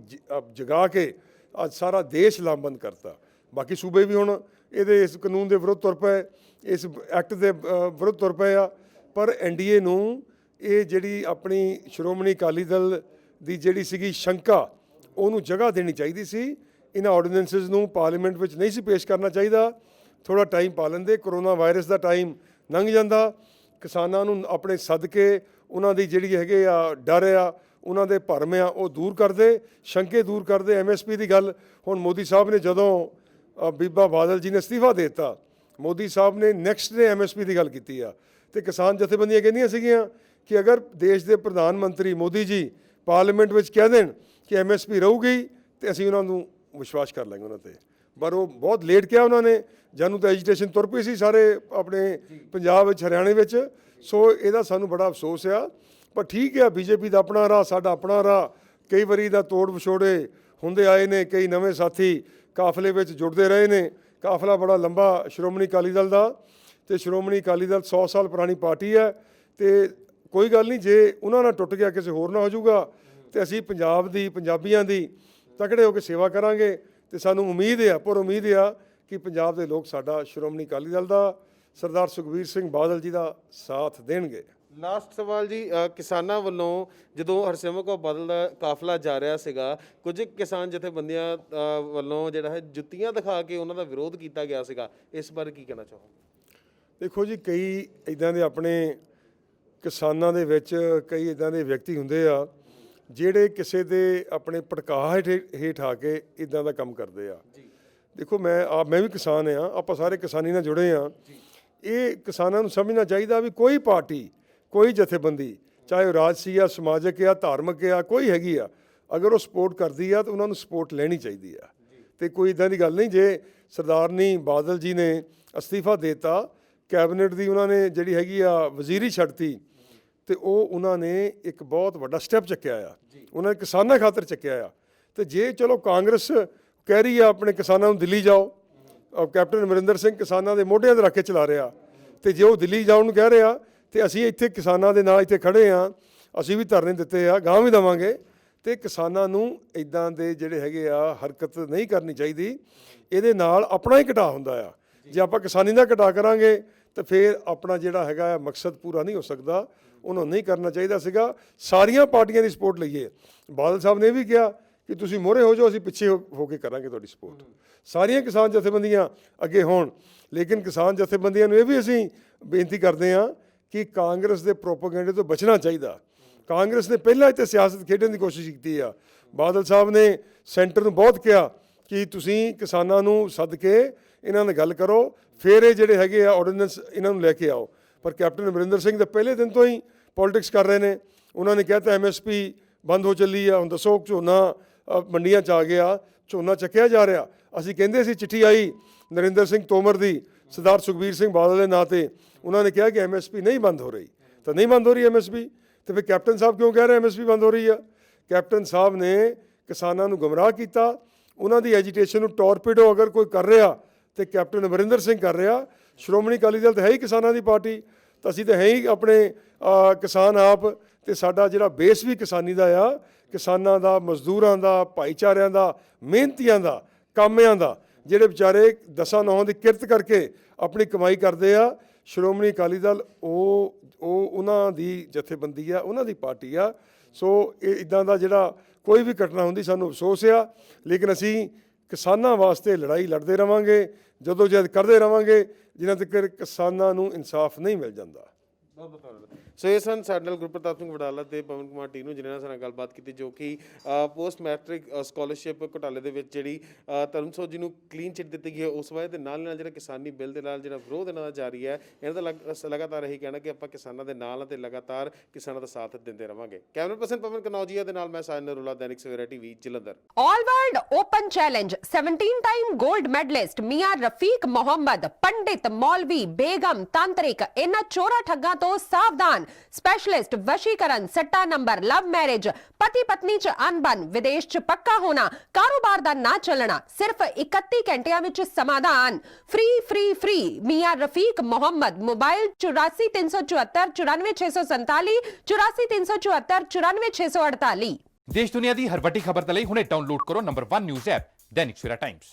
ਜਗਾ ਕੇ ਅੱਜ ਸਾਰਾ ਦੇਸ਼ ਲਾਮਬੰਦ ਕਰਤਾ। ਬਾਕੀ ਸੂਬੇ ਵੀ ਹੁਣ ਇਸ ਕਾਨੂੰਨ ਦੇ ਵਿਰੁੱਧ ਤੁਰ ਪਏ, ਇਸ ਐਕਟ ਦੇ ਵਿਰੁੱਧ ਤੁਰ ਪਏ ਆ। ਪਰ NDA ਨੂੰ ਇਹ ਜਿਹੜੀ ਆਪਣੀ ਸ਼੍ਰੋਮਣੀ ਅਕਾਲੀ ਦਲ ਦੀ ਜਿਹੜੀ ਸੀਗੀ ਸ਼ੰਕਾ, ਉਹਨੂੰ ਜਗ੍ਹਾ ਦੇਣੀ ਚਾਹੀਦੀ ਸੀ। ਇਹਨਾਂ ਆਰਡੀਨੈਂਸਿਸ ਨੂੰ ਪਾਰਲੀਮੈਂਟ ਵਿੱਚ ਨਹੀਂ ਸੀ ਪੇਸ਼ ਕਰਨਾ ਚਾਹੀਦਾ। ਥੋੜ੍ਹਾ ਟਾਈਮ ਪਾ ਲੈਂਦੇ, ਕਰੋਨਾ ਵਾਇਰਸ ਦਾ ਟਾਈਮ ਲੰਘ ਜਾਂਦਾ। ਕਿਸਾਨਾਂ ਨੂੰ ਆਪਣੇ ਸਦਕੇ ਉਹਨਾਂ ਦੀ ਜਿਹੜੀ ਹੈਗੇ ਆ ਡਰ ਆ, ਉਹਨਾਂ ਦੇ ਭਰਮ ਆ, ਉਹ ਦੂਰ ਕਰਦੇ, ਸ਼ੰਕੇ ਦੂਰ ਕਰਦੇ। MSP ਦੀ ਗੱਲ ਹੁਣ ਮੋਦੀ ਸਾਹਿਬ ਨੇ, ਜਦੋਂ ਬੀਬਾ ਬਾਦਲ ਜੀ ਨੇ ਅਸਤੀਫਾ ਦੇ ਦਿੱਤਾ, ਮੋਦੀ ਸਾਹਿਬ ਨੇ ਨੈਕਸਟ ਡੇ MSP ਦੀ ਗੱਲ ਕੀਤੀ ਆ। ਤੇ ਕਿਸਾਨ ਜਥੇਬੰਦੀਆਂ ਕਹਿੰਦੀਆਂ ਸੀਗੀਆਂ ਕਿ ਅਗਰ ਦੇਸ਼ ਦੇ ਪ੍ਰਧਾਨ ਮੰਤਰੀ ਮੋਦੀ ਜੀ ਪਾਰਲੀਮੈਂਟ ਵਿੱਚ ਕਹਿ ਦੇਣ ਕਿ MSP ਰਹੂਗੀ ਤੇ ਅਸੀਂ ਉਹਨਾਂ ਨੂੰ ਵਿਸ਼ਵਾਸ ਕਰ ਲਾਂਗੇ ਉਹਨਾਂ ਤੇ। ਪਰ ਉਹ ਬਹੁਤ ਲੇਟ ਕਿਹਾ ਉਹਨਾਂ ਨੇ, ਜਾਨੂੰ ਤਾਂ ਐਜੀਟੇਸ਼ਨ ਤੁਰ ਪਈ ਸੀ ਸਾਰੇ ਆਪਣੇ ਪੰਜਾਬ ਵਿੱਚ, ਹਰਿਆਣੇ ਵਿੱਚ। ਸੋ ਇਹਦਾ ਸਾਨੂੰ ਬੜਾ ਅਫਸੋਸ ਆ। ਪਰ ਠੀਕ ਆ, BJP ਦਾ ਆਪਣਾ ਰਾਹ, ਸਾਡਾ ਆਪਣਾ ਰਾਹ। ਕਈ ਵਾਰੀ ਦਾ ਤੋੜ ਵਿਛੋੜੇ ਹੁੰਦੇ ਆਏ ਨੇ, ਕਈ ਨਵੇਂ ਸਾਥੀ ਕਾਫਲੇ ਵਿੱਚ ਜੁੜਦੇ ਰਹੇ ਨੇ। ਕਾਫਲਾ ਬੜਾ ਲੰਬਾ ਸ਼੍ਰੋਮਣੀ ਅਕਾਲੀ ਦਲ ਦਾ, ਤੇ ਸ਼੍ਰੋਮਣੀ ਅਕਾਲੀ ਦਲ 100 ਸਾਲ ਪੁਰਾਣੀ ਪਾਰਟੀ ਹੈ। ਤੇ ਕੋਈ ਗੱਲ ਨਹੀਂ, ਜੇ ਉਹਨਾਂ ਨਾਲ ਟੁੱਟ ਗਿਆ ਕਿਸੇ ਹੋਰ ਨਾਲ ਹੋ ਜਾਊਗਾ, ਤੇ ਅਸੀਂ ਪੰਜਾਬ ਦੀ, ਪੰਜਾਬੀਆਂ ਦੀ ਤਕੜੇ ਹੋ ਕੇ ਸੇਵਾ ਕਰਾਂਗੇ। ਤੇ ਸਾਨੂੰ ਉਮੀਦ ਆ, ਪਰ ਉਮੀਦ ਆ ਕਿ ਪੰਜਾਬ ਦੇ ਲੋਕ ਸਾਡਾ ਸ਼੍ਰੋਮਣੀ ਅਕਾਲੀ ਦਲ ਦਾ, ਸਰਦਾਰ ਸੁਖਬੀਰ ਸਿੰਘ ਬਾਦਲ ਜੀ ਦਾ ਸਾਥ ਦੇਣਗੇ। ਲਾਸਟ ਸਵਾਲ ਜੀ, ਕਿਸਾਨਾਂ ਵੱਲੋਂ ਜਦੋਂ ਹਰਸਿਮਰਤ ਕੌਰ ਬਾਦਲ ਦਾ ਕਾਫਲਾ ਜਾ ਰਿਹਾ ਸੀਗਾ, ਕੁਝ ਕਿਸਾਨ ਜਥੇਬੰਦੀਆਂ ਵੱਲੋਂ ਜਿਹੜਾ ਹੈ ਜੁੱਤੀਆਂ ਦਿਖਾ ਕੇ ਉਹਨਾਂ ਦਾ ਵਿਰੋਧ ਕੀਤਾ ਗਿਆ ਸੀਗਾ, ਇਸ ਬਾਰੇ ਕੀ ਕਹਿਣਾ ਚਾਹੋਗੇ? ਦੇਖੋ ਜੀ, ਕਈ ਇੱਦਾਂ ਦੇ ਆਪਣੇ ਕਿਸਾਨਾਂ ਦੇ ਵਿੱਚ ਕਈ ਇੱਦਾਂ ਦੇ ਵਿਅਕਤੀ ਹੁੰਦੇ ਆ ਜਿਹੜੇ ਕਿਸੇ ਦੇ ਆਪਣੇ ਭੜਕਾਅ ਹੇਠ ਆ ਕੇ ਇੱਦਾਂ ਦਾ ਕੰਮ ਕਰਦੇ ਆ। ਦੇਖੋ, ਮੈਂ ਵੀ ਕਿਸਾਨ ਆ, ਆਪਾਂ ਸਾਰੇ ਕਿਸਾਨੀ ਨਾਲ ਜੁੜੇ ਆ। ਇਹ ਕਿਸਾਨਾਂ ਨੂੰ ਸਮਝਣਾ ਚਾਹੀਦਾ ਵੀ ਕੋਈ ਪਾਰਟੀ, ਕੋਈ ਜਥੇਬੰਦੀ, ਚਾਹੇ ਉਹ ਰਾਜਸੀ ਆ, ਸਮਾਜਿਕ ਆ, ਧਾਰਮਿਕ ਆ, ਕੋਈ ਹੈਗੀ ਆ, ਅਗਰ ਉਹ ਸਪੋਰਟ ਕਰਦੀ ਆ ਤਾਂ ਉਹਨਾਂ ਨੂੰ ਸਪੋਰਟ ਲੈਣੀ ਚਾਹੀਦੀ ਆ। ਤੇ ਕੋਈ ਇੱਦਾਂ ਦੀ ਗੱਲ ਨਹੀਂ। ਜੇ ਸਰਦਾਰਨੀ ਬਾਦਲ ਜੀ ਨੇ ਅਸਤੀਫਾ ਦੇ ਦਿੱਤਾ, ਕੈਬਨਿਟ ਦੀ ਉਹਨਾਂ ਨੇ ਜਿਹੜੀ ਹੈਗੀ ਆ ਵਜ਼ੀਰੀ ਛੱਡਤੀ, ਤੇ ਉਹ ਉਹਨਾਂ ਨੇ ਇੱਕ ਬਹੁਤ ਵੱਡਾ ਸਟੈਪ ਚੱਕਿਆ ਆ, ਉਹਨਾਂ ਨੇ ਕਿਸਾਨਾਂ ਖਾਤਰ ਚੱਕਿਆ ਆ। ਤੇ ਜੇ ਚਲੋ ਕਾਂਗਰਸ ਕਹਿ ਰਹੀ ਆ ਆਪਣੇ ਕਿਸਾਨਾਂ ਨੂੰ ਦਿੱਲੀ ਜਾਓ, ਕੈਪਟਨ ਅਮਰਿੰਦਰ ਸਿੰਘ ਕਿਸਾਨਾਂ ਦੇ ਮੋਢਿਆਂ 'ਤੇ ਰੱਖ ਕੇ ਚਲਾ ਰਿਹਾ, ਤੇ ਜੇ ਉਹ ਦਿੱਲੀ ਜਾਣ ਨੂੰ ਕਹਿ ਰਿਹਾ ਤੇ ਅਸੀਂ ਇੱਥੇ ਕਿਸਾਨਾਂ ਦੇ ਨਾਲ ਇੱਥੇ ਖੜੇ ਆ, ਅਸੀਂ ਵੀ ਧਰਨੇ ਦਿੱਤੇ ਆ, ਗਾਂ ਵੀ ਦੇਵਾਂਗੇ। ਤੇ ਕਿਸਾਨਾਂ ਨੂੰ ਇਦਾਂ ਦੇ ਜਿਹੜੇ ਹੈਗੇ ਆ ਹਰਕਤ ਨਹੀਂ ਕਰਨੀ ਚਾਹੀਦੀ। ਇਹਦੇ ਨਾਲ ਆਪਣਾ ਹੀ ਘਟਾ ਹੁੰਦਾ ਆ। ਜੇ ਆਪਾਂ ਕਿਸਾਨੀ ਦਾ ਘਟਾ ਕਰਾਂਗੇ ਤਾਂ ਫਿਰ ਆਪਣਾ ਜਿਹੜਾ ਹੈਗਾ ਆ ਮਕਸਦ ਪੂਰਾ ਨਹੀਂ ਹੋ ਸਕਦਾ। ਉਹਨੂੰ ਨਹੀਂ ਕਰਨਾ ਚਾਹੀਦਾ ਸੀਗਾ। ਸਾਰੀਆਂ ਪਾਰਟੀਆਂ ਦੀ ਸਪੋਰਟ ਲਈਏ। ਬਾਦਲ ਸਾਹਿਬ ਨੇ ਵੀ ਕਿਹਾ ਕਿ ਤੁਸੀਂ ਮੋਹਰੇ ਹੋ ਜਾਓ, ਅਸੀਂ ਪਿੱਛੇ ਹੋ ਕੇ ਕਰਾਂਗੇ ਤੁਹਾਡੀ ਸਪੋਰਟ। ਸਾਰੀਆਂ ਕਿਸਾਨ ਜਥੇਬੰਦੀਆਂ ਅੱਗੇ ਹੋਣ। ਲੇਕਿਨ ਕਿਸਾਨ ਜਥੇਬੰਦੀਆਂ ਨੂੰ ਇਹ ਵੀ ਅਸੀਂ ਬੇਨਤੀ ਕਰਦੇ ਹਾਂ ਕਿ ਕਾਂਗਰਸ ਦੇ ਪ੍ਰੋਪੇਗੈਂਡੇ ਤੋਂ ਬਚਣਾ ਚਾਹੀਦਾ। ਕਾਂਗਰਸ ਨੇ ਪਹਿਲਾਂ ਇੱਥੇ ਸਿਆਸਤ ਖੇਡਣ ਦੀ ਕੋਸ਼ਿਸ਼ ਕੀਤੀ ਆ। ਬਾਦਲ ਸਾਹਿਬ ਨੇ ਸੈਂਟਰ ਨੂੰ ਬਹੁਤ ਕਿਹਾ ਕਿ ਤੁਸੀਂ ਕਿਸਾਨਾਂ ਨੂੰ ਸੱਦ ਕੇ ਇਹਨਾਂ ਨਾਲ ਗੱਲ ਕਰੋ, ਫਿਰ ਇਹ ਜਿਹੜੇ ਹੈਗੇ ਆ ਆਰਡੀਨੈਂਸ ਇਹਨਾਂ ਨੂੰ ਲੈ ਕੇ ਆਓ। ਪਰ ਕੈਪਟਨ ਅਮਰਿੰਦਰ ਸਿੰਘ ਦੇ ਪਹਿਲੇ ਦਿਨ ਤੋਂ ਹੀ ਪੋਲਿਟਿਕਸ ਕਰ ਰਹੇ ਨੇ। ਉਹਨਾਂ ਨੇ ਕਹਿਤਾ MSP ਬੰਦ ਹੋ ਚੱਲੀ ਆ, ਹੁਣ ਦੱਸੋ ਝੋਨਾ ਮੰਡੀਆਂ 'ਚ ਆ ਗਿਆ, ਝੋਨਾ ਚੱਕਿਆ ਜਾ ਰਿਹਾ। ਅਸੀਂ ਕਹਿੰਦੇ ਸੀ, ਚਿੱਠੀ ਆਈ ਨਰਿੰਦਰ ਸਿੰਘ ਤੋਮਰ ਦੀ ਸਰਦਾਰ ਸੁਖਬੀਰ ਸਿੰਘ ਬਾਦਲ ਦੇ ਨਾਂ 'ਤੇ, ਉਹਨਾਂ ਨੇ ਕਿਹਾ ਕਿ MSP ਨਹੀਂ ਬੰਦ ਹੋ ਰਹੀ। ਤਾਂ ਨਹੀਂ ਬੰਦ ਹੋ ਰਹੀ MSP, ਤੇ ਫਿਰ ਕੈਪਟਨ ਸਾਹਿਬ ਕਿਉਂ ਕਹਿ ਰਹੇ MSP ਬੰਦ ਹੋ ਰਹੀ ਆ? ਕੈਪਟਨ ਸਾਹਿਬ ਨੇ ਕਿਸਾਨਾਂ ਨੂੰ ਗੁੰਮਰਾਹ ਕੀਤਾ। ਉਹਨਾਂ ਦੀ ਐਜੀਟੇਸ਼ਨ ਨੂੰ ਟੋਰਪੀਡੋ ਅਗਰ ਕੋਈ ਕਰ ਰਿਹਾ ਤੇ ਕੈਪਟਨ ਅਮਰਿੰਦਰ ਸਿੰਘ ਕਰ ਰਿਹਾ। ਸ਼੍ਰੋਮਣੀ ਅਕਾਲੀ ਦਲ ਤਾਂ ਹੈ ਹੀ ਕਿਸਾਨਾਂ ਦੀ ਪਾਰਟੀ, ਤਾਂ ਅਸੀਂ ਤਾਂ ਹੈ ਹੀ ਆਪਣੇ ਕਿਸਾਨ ਆਪ, ਤੇ ਸਾਡਾ ਜਿਹੜਾ ਬੇਸ ਵੀ ਕਿਸਾਨੀ ਦਾ ਆ, ਕਿਸਾਨਾਂ ਦਾ, ਮਜ਼ਦੂਰਾਂ ਦਾ, ਭਾਈਚਾਰਿਆਂ ਦਾ, ਮਿਹਨਤੀਆਂ ਦਾ, ਕਾਮਿਆਂ ਦਾ, ਜਿਹੜੇ ਵਿਚਾਰੇ 10-9 ਦੀ ਕਿਰਤ ਕਰਕੇ ਆਪਣੀ ਕਮਾਈ ਕਰਦੇ ਆ। ਸ਼੍ਰੋਮਣੀ ਅਕਾਲੀ ਦਲ ਉਹ ਉਹਨਾਂ ਦੀ ਜਥੇਬੰਦੀ ਆ, ਉਹਨਾਂ ਦੀ ਪਾਰਟੀ ਆ। ਸੋ ਇਹ ਇੱਦਾਂ ਦਾ ਜਿਹੜਾ ਕੋਈ ਵੀ ਘਟਨਾ ਹੁੰਦੀ ਸਾਨੂੰ ਅਫਸੋਸ ਆ, ਲੇਕਿਨ ਅਸੀਂ ਕਿਸਾਨਾਂ ਵਾਸਤੇ ਲੜਾਈ ਲੜਦੇ ਰਵਾਂਗੇ, ਜਦੋਂ ਜਦ ਕਰਦੇ ਰਵਾਂਗੇ, ਜਿਨ੍ਹਾਂ ਤੱਕ ਕਿਸਾਨਾਂ ਨੂੰ ਇਨਸਾਫ ਨਹੀਂ ਮਿਲ ਜਾਂਦਾ। ਸੋ ਇਹ ਸਨ ਸਾਡੇ ਨਾਲ ਗੁਰਪ੍ਰਤਾਪ ਸਿੰਘ ਵਡਾਲਾ ਤੇ ਪਵਨ ਕੁਮਾਰ ਟੀਨੂ, ਜਿਨ੍ਹਾਂ ਨਾਲ ਸਾਡੇ ਨਾਲ ਗੱਲਬਾਤ ਕੀਤੀ, ਜੋ ਕਿ ਪੋਸਟ ਮੈਟ੍ਰਿਕ ਸਕਾਲਰਸ਼ਿਪ ਘੁਟਾਲੇ ਦੇ ਵਿੱਚ ਜਿਹੜੀ ਧਰਮਸੋਤ ਜੀ ਨੂੰ ਕਲੀਨ ਚਿੱਟ ਦਿੱਤੀ ਗਈ ਹੈ ਉਸ ਵਜ੍ਹਾ ਦੇ ਨਾਲ ਜਿਹੜਾ ਕਿਸਾਨੀ ਬਿੱਲ ਦੇ ਨਾਲ ਜਿਹੜਾ ਵਿਰੋਧ ਇਹਨਾਂ ਦਾ ਜਾਰੀ ਹੈ, ਇਹਨਾਂ ਦਾ ਲਗਾਤਾਰ ਇਹੀ ਕਹਿਣਾ ਕਿ ਆਪਾਂ ਕਿਸਾਨਾਂ ਦੇ ਨਾਲ ਅਤੇ ਲਗਾਤਾਰ ਕਿਸਾਨਾਂ ਦਾ ਸਾਥ ਦਿੰਦੇ ਰਵਾਂਗੇ। ਕੈਮਰਾ ਪਰਸਨ ਪਵਨ ਕਨੌਜੀਆ ਦੇ ਨਾਲ ਮੈਂ Sain Narula, Dainik Savera TV, Jalandhar. All world open challenge 17 time gold medalist मियां रफीक मोहम्मद, पंडित मौलवी बेगम तांत्रिक, इन्हां चोरा ठग्गां तो सावधान। स्पेशलिस्ट वशीकरण, सट्टा नंबर, लव मैरिज, पति पत्नी च अनबन, विदेश च पक्का होना, कारोबार दा ना चलना, सिर्फ 31 घंटियां विच समाधान। फ्री फ्री फ्री मियां रफीक मोहम्मद। मोबाइल 84 374 94 647, 84 374 94 648। देश दुनिया की हर वड्डी खबर दे लई हुणे डाउनलोड करो number 1 news app Dainik Savera times.